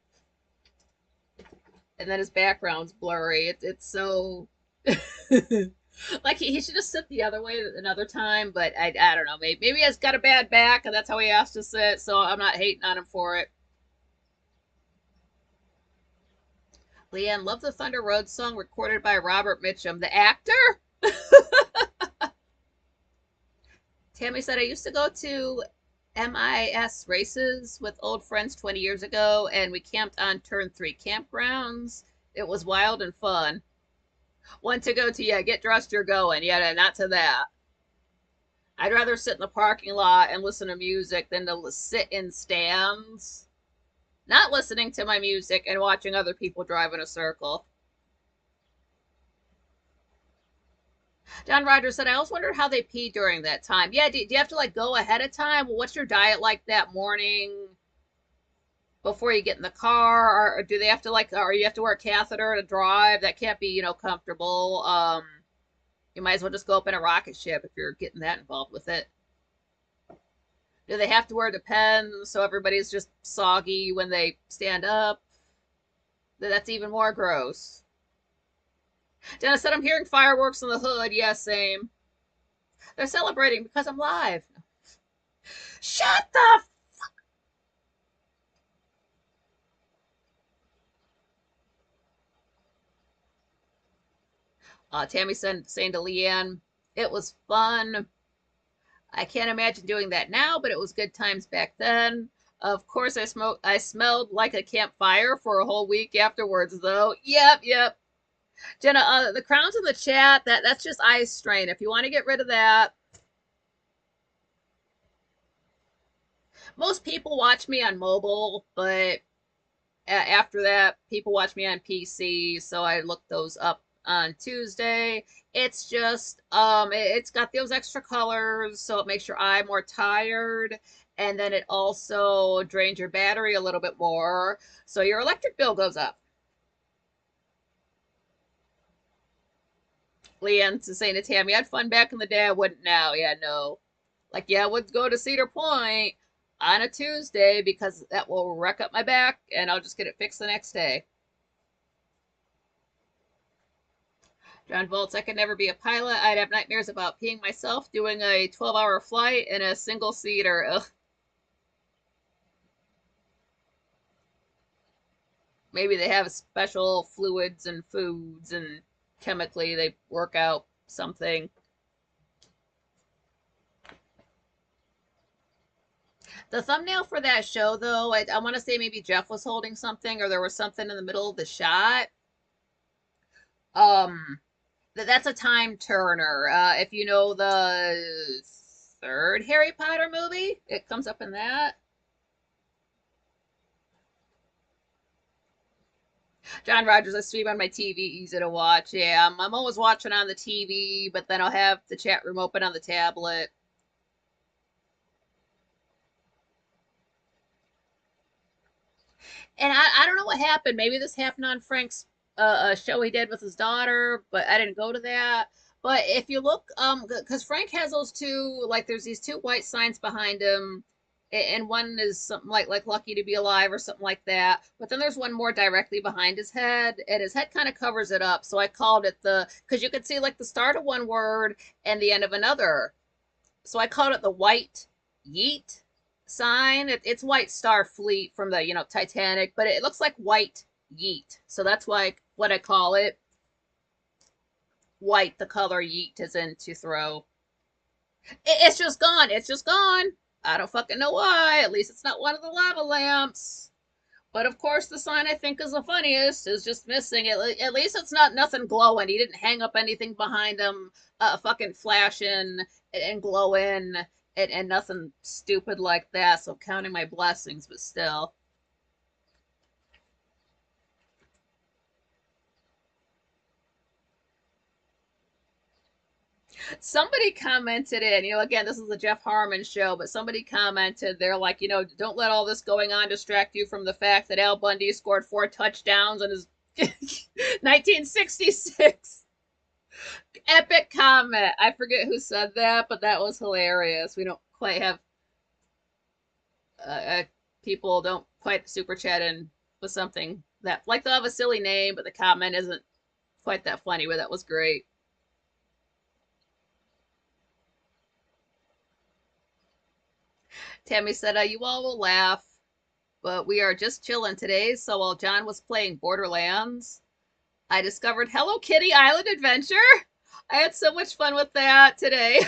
Speaker 1: And then his background's blurry. It's so like he should just sit the other way another time, but I don't know. Maybe he's got a bad back and that's how he has to sit. So I'm not hating on him for it. Leanne, love the Thunder Road song recorded by Robert Mitchum, the actor. Tammy said I used to go to MIS races with old friends 20 years ago, and we camped on Turn 3 campgrounds. It was wild and fun. One to go to, yeah, get dressed, you're going. Yeah, not to that. I'd rather sit in the parking lot and listen to music than to sit in stands. Not listening to my music and watching other people drive in a circle. John Rogers said, I always wondered how they pee during that time. Yeah, do you have to like go ahead of time? What's your diet like that morning before you get in the car? Or do they have to like, or you have to wear a catheter to drive? That can't be, comfortable. You might as well just go up in a rocket ship if you're getting that involved with it. Do they have to wear Depends so everybody's just soggy when they stand up? That's even more gross. Dennis said, I'm hearing fireworks in the hood. Yeah, same. They're celebrating because I'm live. Shut the Tammy saying to Leanne, it was fun. I can't imagine doing that now, but it was good times back then. Of course, I smelled like a campfire for a whole week afterwards, though. Yep, yep. Jenna, the crowns in the chat, that's just eye strain. If you want to get rid of that, most people watch me on mobile, but after that, people watch me on PC, so I looked those up on Tuesday. It's just it's got those extra colors, so it makes your eye more tired, and then it also drains your battery a little bit more, so your electric bill goes up. Leanne's saying to Tammy, I had fun back in the day, I wouldn't now. Yeah, no. Like, yeah, I would go to Cedar Point on a Tuesday because that will wreck up my back and I'll just get it fixed the next day. John Volts, I could never be a pilot. I'd have nightmares about peeing myself doing a 12-hour flight in a single seater. Ugh. Maybe they have special fluids and foods and chemically they work out something. The thumbnail for that show, though, I want to say maybe Jeff was holding something or there was something in the middle of the shot. Um, that's a time turner. If you know the third Harry Potter movie, it comes up in that. John Rogers, I stream on my TV, easy to watch. Yeah, I'm always watching on the TV, but then I'll have the chat room open on the tablet. And I don't know what happened. Maybe this happened on Frank's show he did with his daughter, but I didn't go to that. But if you look, because Frank has those two, like there's these two white signs behind him, and one is something like "Lucky to Be Alive" or something like that. But then there's one more directly behind his head, and his head kind of covers it up. So I called it because you could see like the start of one word and the end of another. So I called it the white yeet sign. It's White Star Fleet from the Titanic, but it looks like white yeet. So that's why what I call it. White, the color yeet is in to throw. It's just gone. It's just gone. I don't fucking know why. At least it's not one of the lava lamps. But of course, the sign I think is the funniest is just missing. At least it's not nothing glowing. He didn't hang up anything behind him, fucking flashing and glowing and nothing stupid like that. So counting my blessings, but still. Somebody commented in, again, this is the Jeff Harmon show, but somebody commented, they're like, don't let all this going on distract you from the fact that Al Bundy scored 4 touchdowns in his 1966. Epic comment. I forget who said that, but that was hilarious. We don't quite have uh, people don't quite super chat in with something that like they'll have a silly name, but the comment isn't quite that funny. But that was great. Tammy said, "You all will laugh, but we are just chilling today. So while John was playing Borderlands, I discovered Hello Kitty Island Adventure. I had so much fun with that today.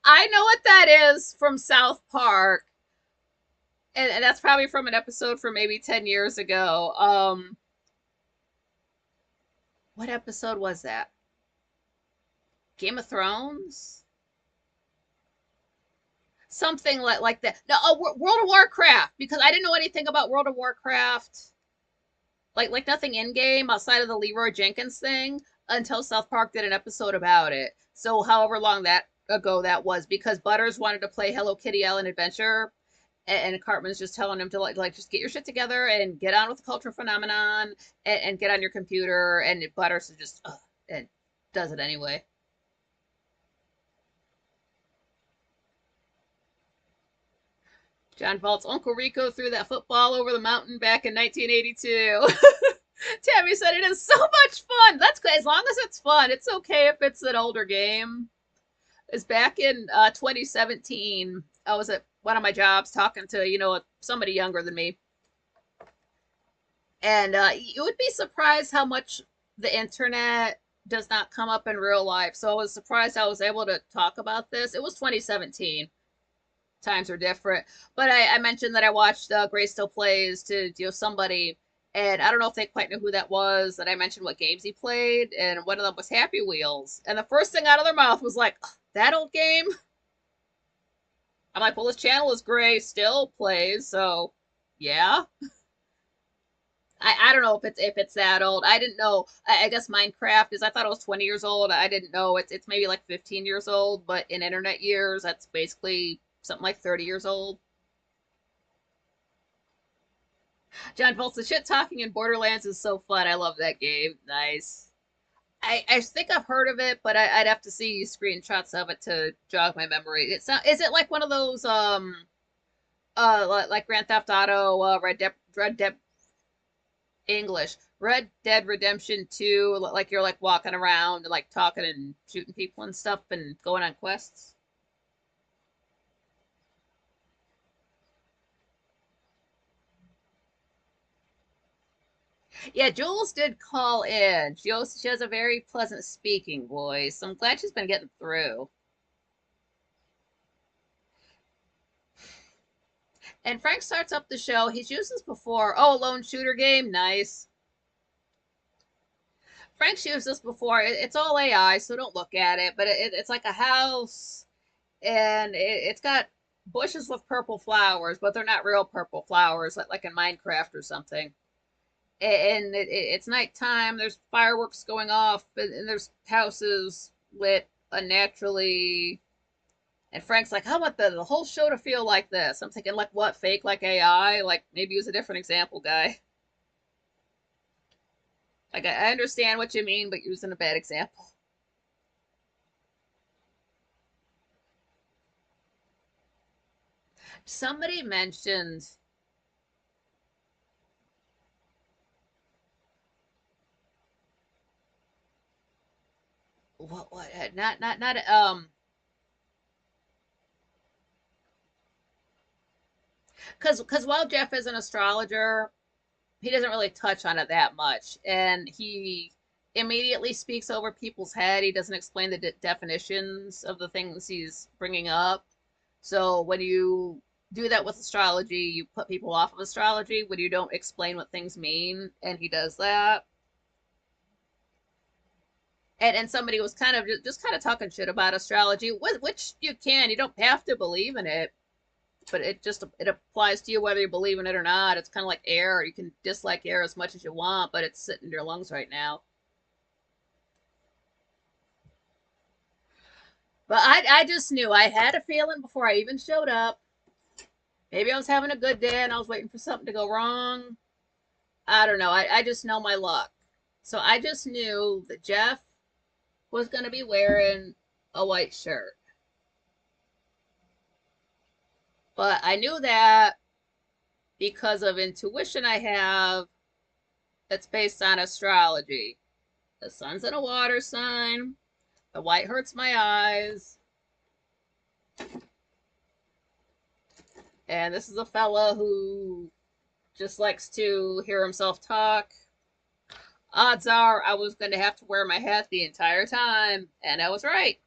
Speaker 1: I know what that is from South Park, and that's probably from an episode from maybe 10 years ago. What episode was that? Game of Thrones? something like that. No, oh, World of Warcraft, because I didn't know anything about World of Warcraft, like nothing in game outside of the Leroy Jenkins thing until South Park did an episode about it. So however long that ago that was, because Butters wanted to play Hello Kitty Island Adventure, and Cartman's just telling him to like just get your shit together and get on with the cultural phenomenon, and get on your computer, and Butters is just and does it anyway. John Valt's Uncle Rico threw that football over the mountain back in 1982. Tammy said it is so much fun. That's good. As long as it's fun, it's okay if it's an older game. It's back in 2017. I was at one of my jobs talking to, somebody younger than me. And you would be surprised how much the internet does not come up in real life. So I was surprised I was able to talk about this. It was 2017. Times are different. But I mentioned that I watched Grace Still Plays to somebody, and I don't know if they quite knew who that was. That I mentioned what games he played, and one of them was Happy Wheels. And the first thing out of their mouth was like, that old game? I'm like, well, his channel is Grace Still Plays, so yeah. I don't know if it's that old. I didn't know. I guess Minecraft is. I thought it was 20 years old. I didn't know it's maybe like 15 years old. But in internet years, that's basically something like 30 years old. John Bolt's the shit talking in Borderlands is so fun. I love that game. Nice. I think I've heard of it, but I'd have to see screenshots of it to jog my memory. Is it like one of those like Grand Theft Auto, Red Dead English, Red Dead Redemption 2, like you're like walking around and like talking and shooting people and stuff and going on quests? Yeah, Jules did call in. She has a very pleasant speaking voice. So I'm glad she's been getting through. And Frank starts up the show. He's used this before. Oh, lone shooter game. Nice. Frank's used this before. It's all AI, so don't look at it. But it's like a house, and it's got bushes with purple flowers, but they're not real purple flowers, like in Minecraft or something. And it's nighttime. There's fireworks going off, and there's houses lit unnaturally. And Frank's like, "How about the whole show to feel like this?" I'm thinking, like, what, fake, like AI? Like, maybe use a different example, guy. Like, I understand what you mean, but using a bad example. Somebody mentioned what not because while Jeff is an astrologer, he doesn't really touch on it that much, and he immediately speaks over people's head. He doesn't explain the definitions of the things he's bringing up. So when you do that with astrology, you put people off of astrology when you don't explain what things mean, and he does that. And somebody was kind of just kind of talking shit about astrology, which you can. You don't have to believe in it, but it applies to you whether you believe in it or not. It's kind of like air. You can dislike air as much as you want, but it's sitting in your lungs right now. But I just knew. I had a feeling before I even showed up. Maybe I was having a good day and I was waiting for something to go wrong. I don't know. I just know my luck. So I just knew that Jeff was going to be wearing a white shirt. But I knew that because of intuition I have that's based on astrology. The sun's in a water sign. The white hurts my eyes. And this is a fella who just likes to hear himself talk. Odds are I was going to have to wear my hat the entire time. And I was right.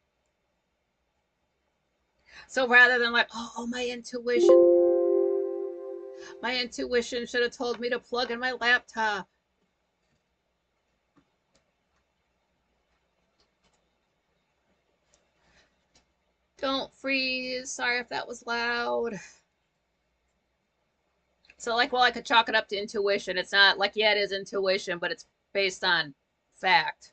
Speaker 1: So rather than like, oh, my intuition should have told me to plug in my laptop. Don't freeze. Sorry if that was loud. So, like, well, I could chalk it up to intuition. It's not like, yeah, it is intuition, but it's based on fact.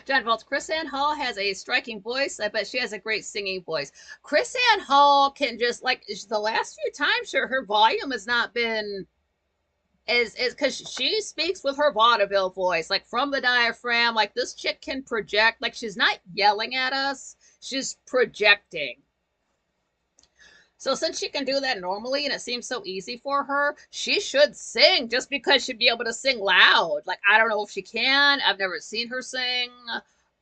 Speaker 1: John Volts, Chris Ann Hall has a striking voice. I bet she has a great singing voice. Chris Ann Hall can just, like, the last few times, sure, her volume has not been is because she speaks with her vaudeville voice, like from the diaphragm. Like, this chick can project. Like, she's not yelling at us, she's projecting. So since she can do that normally and it seems so easy for her, she should sing just because she'd be able to sing loud. Like, I don't know if she can. I've never seen her sing.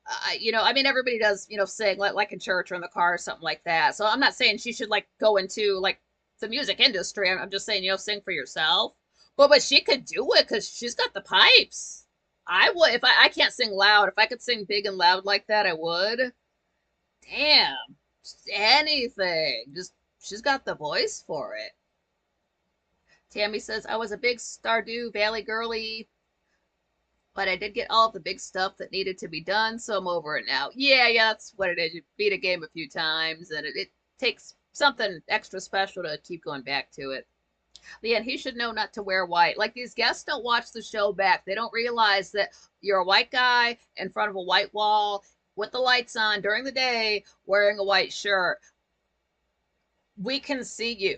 Speaker 1: I mean, everybody does, sing like in church or in the car or something like that. So I'm not saying she should like go into like the music industry. I'm just saying, sing for yourself. But she could do it because she's got the pipes. I would if I can't sing loud. If I could sing big and loud like that, I would. Damn, just anything. Just she's got the voice for it. Tammy says, I was a big Stardew Valley girly, but I did get all of the big stuff that needed to be done, so I'm over it now. Yeah, that's what it is. You beat a game a few times, and it takes something extra special to keep going back to it. Leanne, he should know not to wear white. Like, these guests don't watch the show back. They don't realize that you're a white guy in front of a white wall with the lights on during the day wearing a white shirt. We can see you.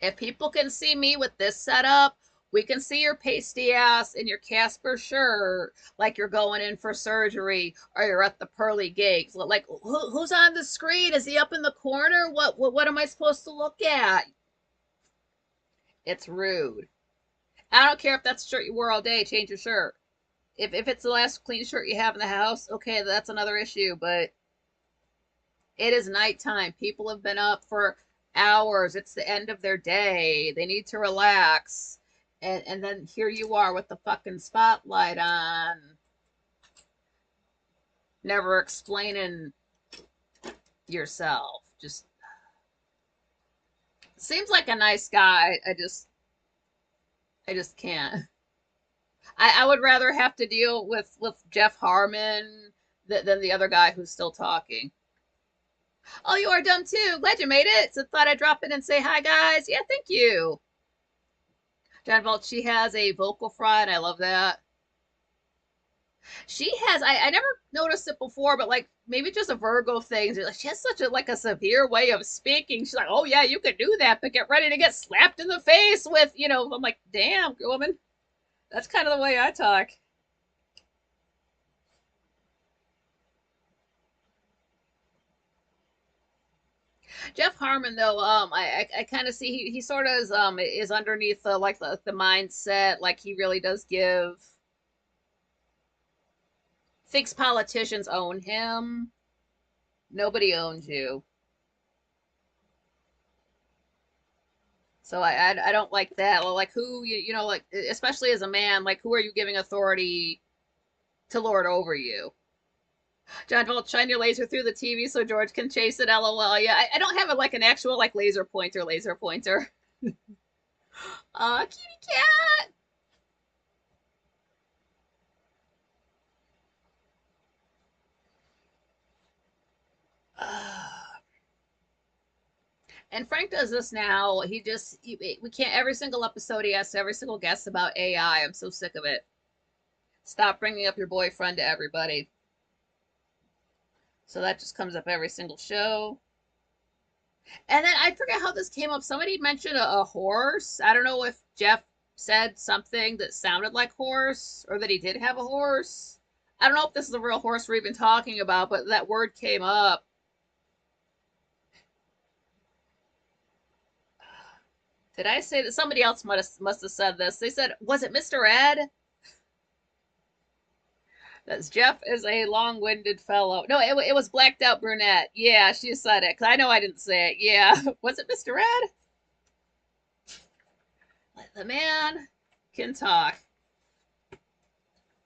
Speaker 1: If people can see me with this setup, we can see your pasty ass in your Casper shirt like you're going in for surgery or you're at the pearly gates. Like, who's on the screen? Is he up in the corner? What am I supposed to look at? It's rude. I don't care if that's the shirt you wore all day. Change your shirt. If it's the last clean shirt you have in the house, okay, that's another issue. But it is nighttime. People have been up for hours. It's the end of their day. They need to relax. And then here you are with the fucking spotlight on. Never explaining yourself. Just seems like a nice guy. I just can't. I would rather have to deal with Jeff Harmon than the other guy who's still talking. Oh, you are dumb too. Glad you made it. So thought I'd drop in and say hi, guys. Yeah, thank you. John Volt, she has a vocal fry, and I love that. She has, I never noticed it before, but like maybe just a Virgo thing. She has such a severe way of speaking. She's like, oh yeah, you can do that, but get ready to get slapped in the face with, I'm like, damn, woman. That's kind of the way I talk. Jeff Harmon, though, I kind of see he sort of is underneath the mindset, like he really does thinks politicians own him. Nobody owns you. So I don't like that. Like, who like, especially as a man, like, who are you giving authority to lord over you? John Volt, shine your laser through the TV so George can chase it. LOL. Yeah, I don't have an actual like laser pointer. Kitty cat. And Frank does this now. We can't, every single episode he asks every single guest about AI. I'm so sick of it. Stop bringing up your boyfriend to everybody. So that just comes up every single show. And then I forget how this came up. Somebody mentioned a horse. I don't know if Jeff said something that sounded like horse or that he did have a horse. I don't know if this is a real horse we're even talking about, but that word came up. Did I say that? Somebody else must have said this. They said, was it Mr. Ed? That's Jeff is a long-winded fellow. No, it was blacked out brunette. Yeah, she said it. Cause I know I didn't say it. Yeah. Was it Mr. Ed? The man can talk.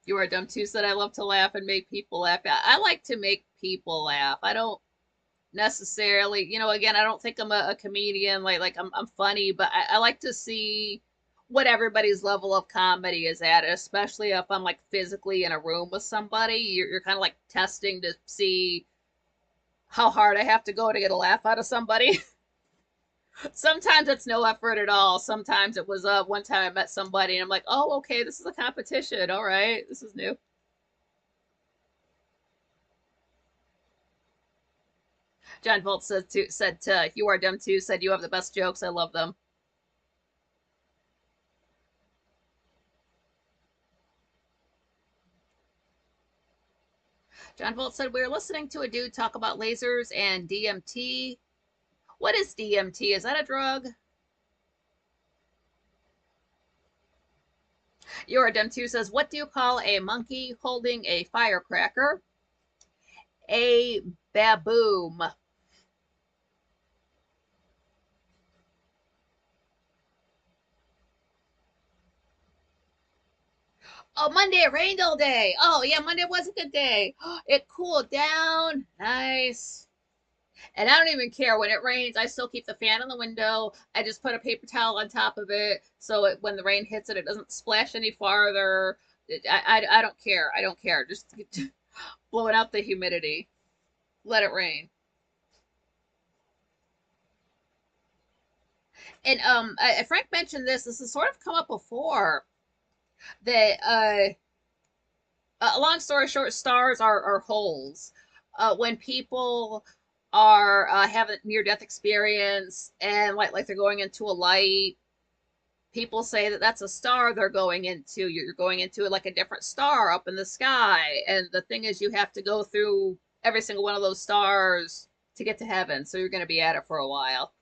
Speaker 1: You are dumb too, said I love to laugh and make people laugh. I like to make people laugh. I don't necessarily, again, I don't think I'm a comedian. Like I'm funny, but I like to see what everybody's level of comedy is at, especially if I'm like physically in a room with somebody. You're kind of like testing to see how hard I have to go to get a laugh out of somebody. Sometimes it's no effort at all. Sometimes it was one time I met somebody and I'm like, oh, okay, this is a competition. All right, this is new. John Volt said you are dumb too. Said you have the best jokes. I love them. John Volt said we were listening to a dude talk about lasers and DMT. What is DMT? Is that a drug? You are dumb too says what do you call a monkey holding a firecracker? A baboom. Oh, Monday it rained all day. Oh, yeah, Monday was a good day. It cooled down. Nice. And I don't even care when it rains. I still keep the fan on the window. I just put a paper towel on top of it so when the rain hits it, it doesn't splash any farther. I don't care. I don't care. Just blowing out the humidity. Let it rain. And Frank mentioned this. This has sort of come up before that long story short, stars are holes. When people are have a near death experience and like they're going into a light, people say that that's a star they're going into. You're going into like a different star up in the sky, and the thing is, you have to go through every single one of those stars to get to heaven. So you're going to be at it for a while.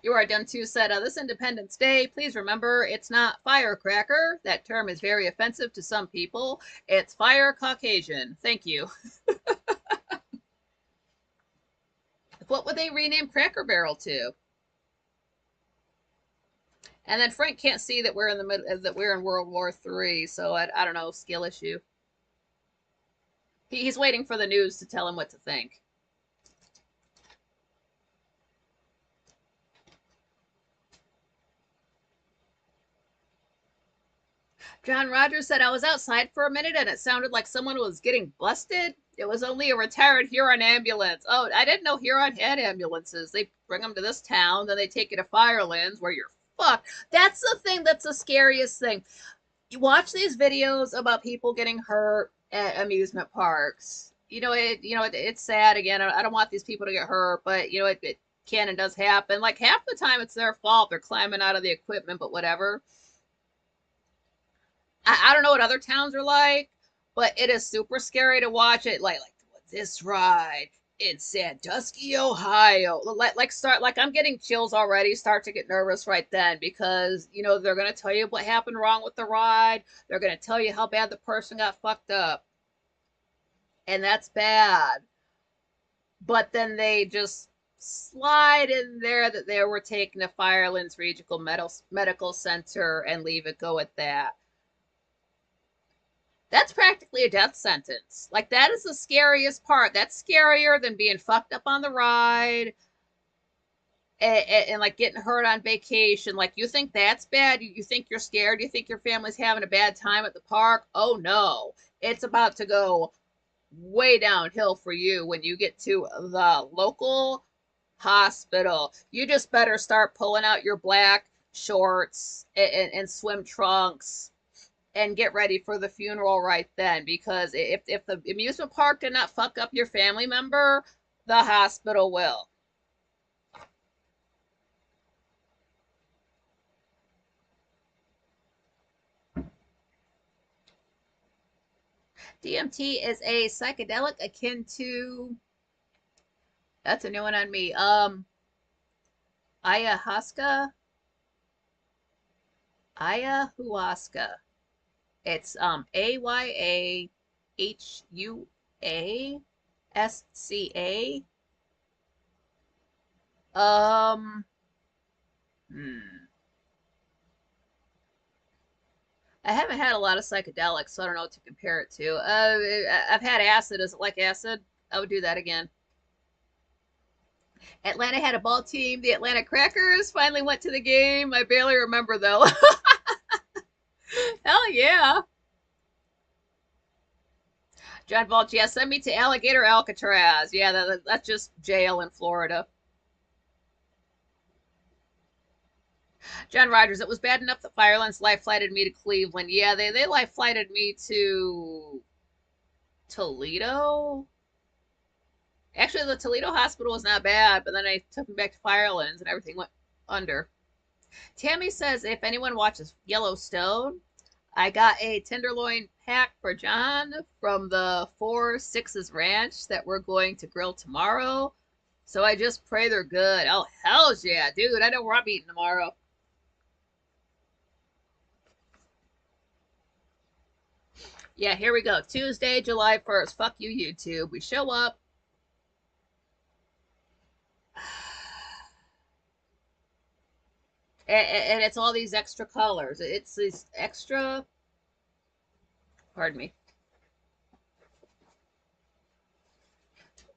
Speaker 1: You are done too said, this Independence Day, please remember it's not firecracker. That term is very offensive to some people. It's fire Caucasian. Thank you. What would they rename Cracker Barrel to? And then Frank can't see that we're in the middle, that we're in World War III, so I don't know, skill issue. He's waiting for the news to tell him what to think. John Rogers said, I was outside for a minute and it sounded like someone was getting busted. It was only a retired Huron ambulance. Oh, I didn't know Huron had ambulances. They bring them to this town, then they take you to Firelands where you're fucked. That's the thing that's the scariest thing. You watch these videos about people getting hurt at amusement parks. It's sad. Again, I don't want these people to get hurt, but it can and does happen. Like half the time it's their fault. They're climbing out of the equipment, but whatever. I don't know what other towns are like, but it is super scary to watch it. Like this ride in Sandusky, Ohio. Like I'm getting chills already. Start to get nervous right then because they're gonna tell you what happened wrong with the ride. They're gonna tell you how bad the person got fucked up, and that's bad. But then they just slide in there that they were taken to Firelands Regional Medical Center and leave it go at that. That's practically a death sentence. Like that is the scariest part. That's scarier than being fucked up on the ride and like getting hurt on vacation. Like you think that's bad? You think you're scared? You think your family's having a bad time at the park? Oh no, it's about to go way downhill for you when you get to the local hospital. You just better start pulling out your black shorts and swim trunks and get ready for the funeral right then, because if the amusement park did not fuck up your family member, the hospital will. DMT is a psychedelic akin to, that's a new one on me. Ayahuasca. Ayahuasca. It's Ayahuasca. Um, hmm. I haven't had a lot of psychedelics, so I don't know what to compare it to. I've had acid. Is it like acid? I would do that again. Atlanta had a ball team. The Atlanta Crackers finally went to the game. I barely remember though. Hell yeah. John Balch, yeah, send me to Alligator Alcatraz. Yeah, that's just jail in Florida. John Rogers, it was bad enough that Firelands life flighted me to Cleveland. Yeah, they life flighted me to Toledo. Actually, the Toledo hospital was not bad, but then I took me back to Firelands and everything went under. Tammy says if anyone watches Yellowstone, I got a tenderloin pack for John from the Four Sixes Ranch that we're going to grill tomorrow. So I just pray they're good. Oh, hells yeah, dude. I know where I'm eating tomorrow. Yeah, here we go. Tuesday, July 1st. Fuck you, YouTube. We show up. And it's all these extra colors. It's these extra, pardon me.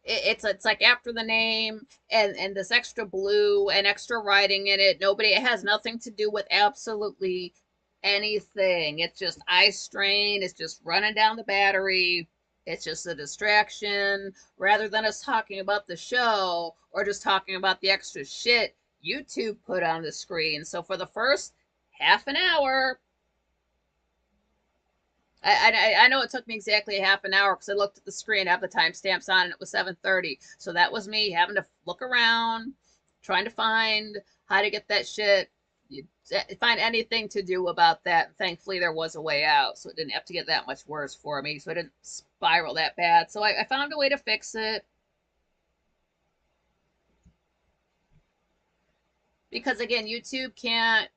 Speaker 1: It's like after the name and this extra blue and extra writing in it. Nobody, it has nothing to do with absolutely anything. It's just eye strain. It's just running down the battery. It's just a distraction rather than us talking about the show or just talking about the extra shit YouTube put on the screen. So for the first half an hour, I know it took me exactly a half an hour because I looked at the screen, I have the timestamps on, and it was 7:30. So that was me having to look around, trying to find how to get that shit, find anything to do about that. Thankfully, there was a way out, so it didn't have to get that much worse for me. So it didn't spiral that bad. So I found a way to fix it because again, YouTube can't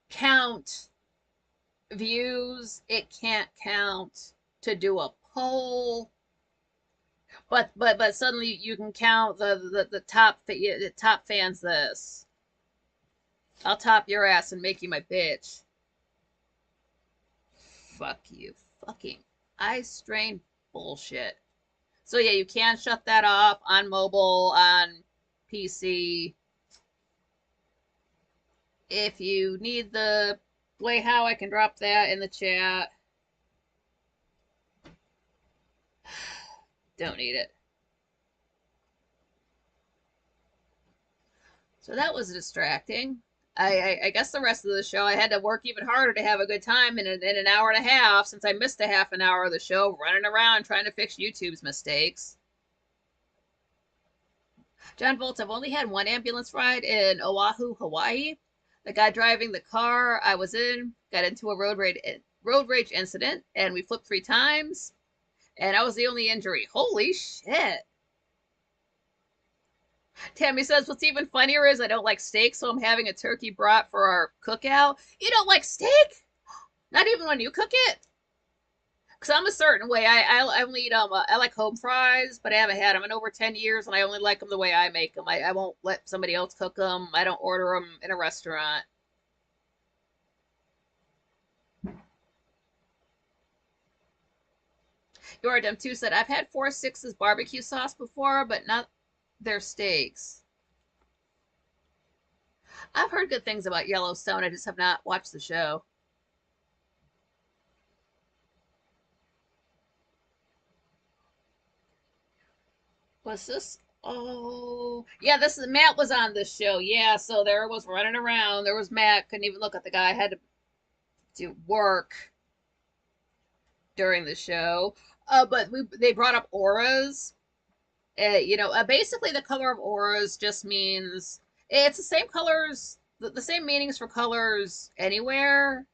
Speaker 1: count views. It can't count to do a poll. But suddenly you can count the top fans this. I'll top your ass and make you my bitch. Fuck you. Fucking eye strain bullshit. So yeah, you can shut that off on mobile, on PC. If you need the way how, I can drop that in the chat. Don't need it. So that was distracting. I guess the rest of the show I had to work even harder to have a good time in an hour and a half since I missed a half an hour of the show running around trying to fix YouTube's mistakes. John Volts, I've only had one ambulance ride in Oahu, Hawaii. The guy driving the car I was in got into a road rage incident and we flipped 3 times and I was the only injury. Holy shit. Tammy says, what's even funnier is I don't like steak, so I'm having a turkey brat for our cookout. You don't like steak? Not even when you cook it? Because I'm a certain way. I only eat I like home fries, but I haven't had them in over 10 years, and I only like them the way I make them. I won't let somebody else cook them. I don't order them in a restaurant. Yoradem 2 said, I've had 4 Sixes barbecue sauce before, but not their steaks. I've heard good things about Yellowstone. I just have not watched the show. Was this? Oh, yeah. This is Matt was on this show. Yeah, so there was running around. There was Matt. Couldn't even look at the guy. Had to do work during the show. But they brought up auras. Basically the color of auras just means it's the same colors, the same meanings for colors anywhere.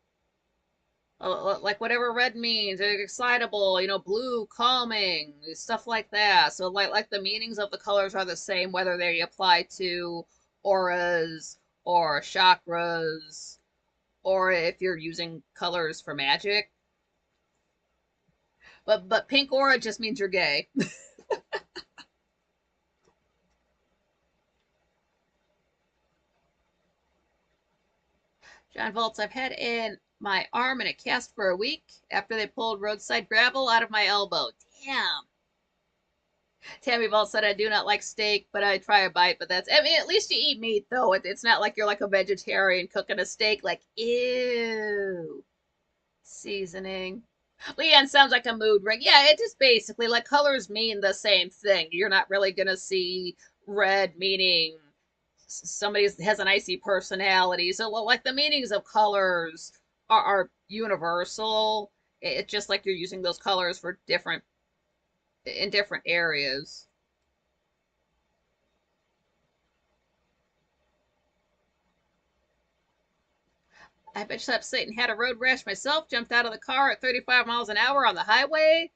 Speaker 1: Like whatever red means, excitable, blue, calming, stuff like that. So like the meanings of the colors are the same whether they apply to auras or chakras or if you're using colors for magic. But pink aura just means you're gay. John Volts, I've had in my arm in a cast for a week after they pulled roadside gravel out of my elbow. Damn. Tammy Ball said, I do not like steak, but I try a bite. But that's, I mean, at least you eat meat, though. It's not like you're like a vegetarian cooking a steak. Like, ew. Seasoning. Leanne sounds like a mood ring. Yeah, it just basically, like, colors mean the same thing. You're not really going to see red meaning somebody has an icy personality. So, well, like, the meanings of colors are universal. It's just like you're using those colors for different in different areas. I bet you Satan had a road rash myself, jumped out of the car at 35 miles an hour on the highway,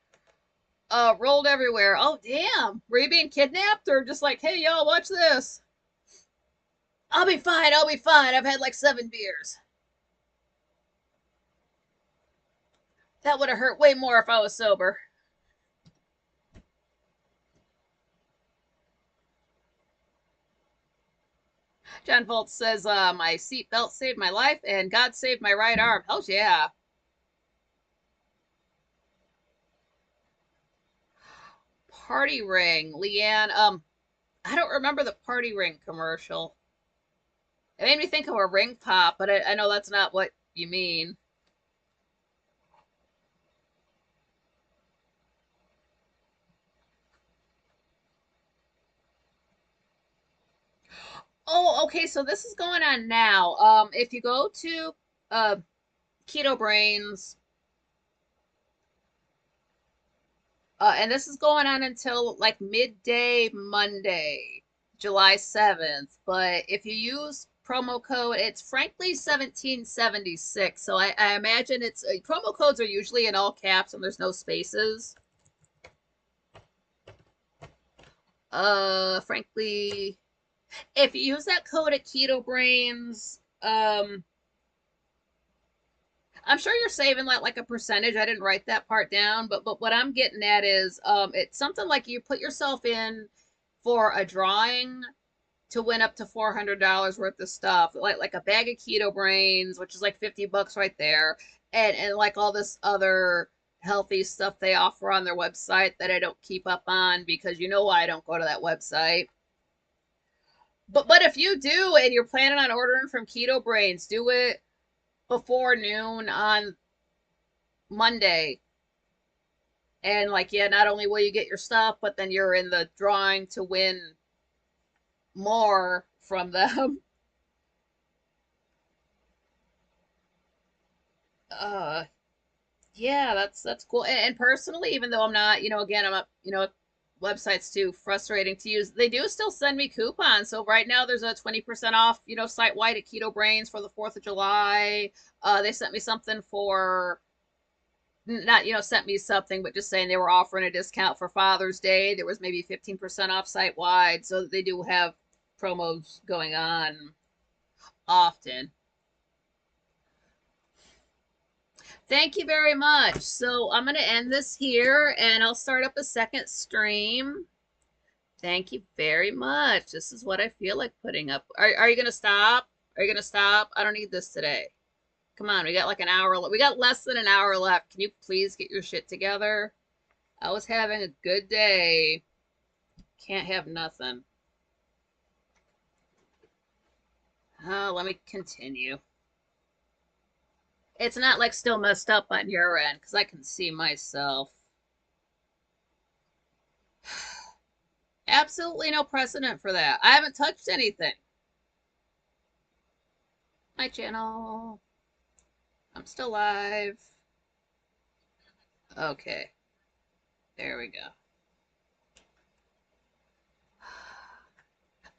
Speaker 1: rolled everywhere. Oh, damn. Were you being kidnapped or just like, hey, y'all, watch this? I'll be fine. I'll be fine. I've had like 7 beers. That would have hurt way more if I was sober. John Volt says, my seatbelt saved my life and God saved my right arm. Oh, yeah. Party ring. Leanne, I don't remember the party ring commercial. It made me think of a ring pop, but I know that's not what you mean. Oh, okay, so this is going on now. If you go to uh Keto Brains, and this is going on until like midday Monday, July 7th. But if you use promo code, it's frankly 1776. So I imagine it's promo codes are usually in all caps and there's no spaces. Frankly, if you use that code at Keto Brains, I'm sure you're saving like a percentage. I didn't write that part down, but what I'm getting at is it's something like you put yourself in for a drawing to win up to $400 worth of stuff, like a bag of Keto Brains, which is like $50 right there, and like all this other healthy stuff they offer on their website that I don't keep up on because you know why I don't go to that website. But if you do and you're planning on ordering from Keto Brains, do it before noon on Monday. And like, yeah, not only will you get your stuff, but then you're in the drawing to win more from them. Uh, yeah, that's cool. And personally, even though I'm not, again, I'm not, websites too frustrating to use. They do still send me coupons. So right now there's a 20% off, site wide at Keto Brains for the 4th of July. They sent me something for not sent me something, but just saying they were offering a discount for Father's Day. There was maybe 15% off site wide, so they do have promos going on often. Thank you very much. So I'm going to end this here and I'll start up a second stream. Thank you very much. This is what I feel like putting up. Are you going to stop? Are you going to stop? I don't need this today. Come on, we got like an hour. We got less than an hour left. Can you please get your shit together? I was having a good day. Can't have nothing. Let me continue. It's not like still messed up on your end because I can see myself. Absolutely no precedent for that. I haven't touched anything. My channel. I'm still live. Okay. There we go.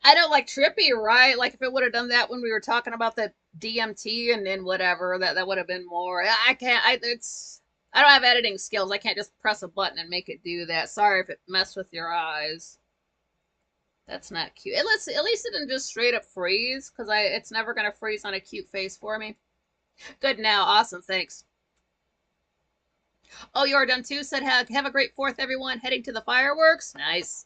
Speaker 1: I don't like trippy, right? Like if it would have done that when we were talking about the DMT and whatever, that would have been more. I can't. I don't have editing skills. I can't just press a button and make it do that. Sorry if it messed with your eyes. That's not cute. At least it didn't just straight up freeze because it's never gonna freeze on a cute face for me. Good now. Awesome. Thanks. Oh, you're done too. Said have a great 4th, everyone. Heading to the fireworks. Nice.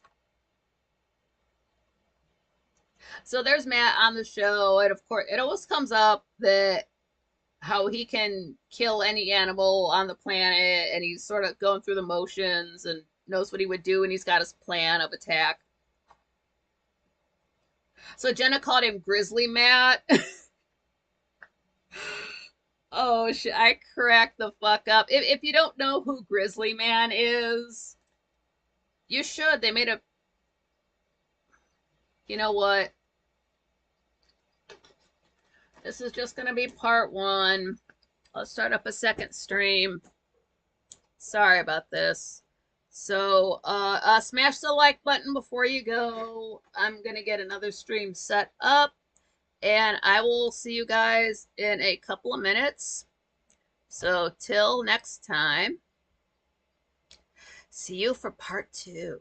Speaker 1: So there's Matt on the show, and of course, it always comes up that how he can kill any animal on the planet, and he's sort of going through the motions, and knows what he would do, and he's got his plan of attack. So Jenna called him Grizzly Matt. Oh shit! I cracked the fuck up. If you don't know who Grizzly Man is, you should. They made a. You know what? This is just gonna be part one. I'll start up a second stream. Sorry about this. So smash the like button before you go. I'm gonna get another stream set up, and I will see you guys in a couple of minutes. So till next time, see you for part two.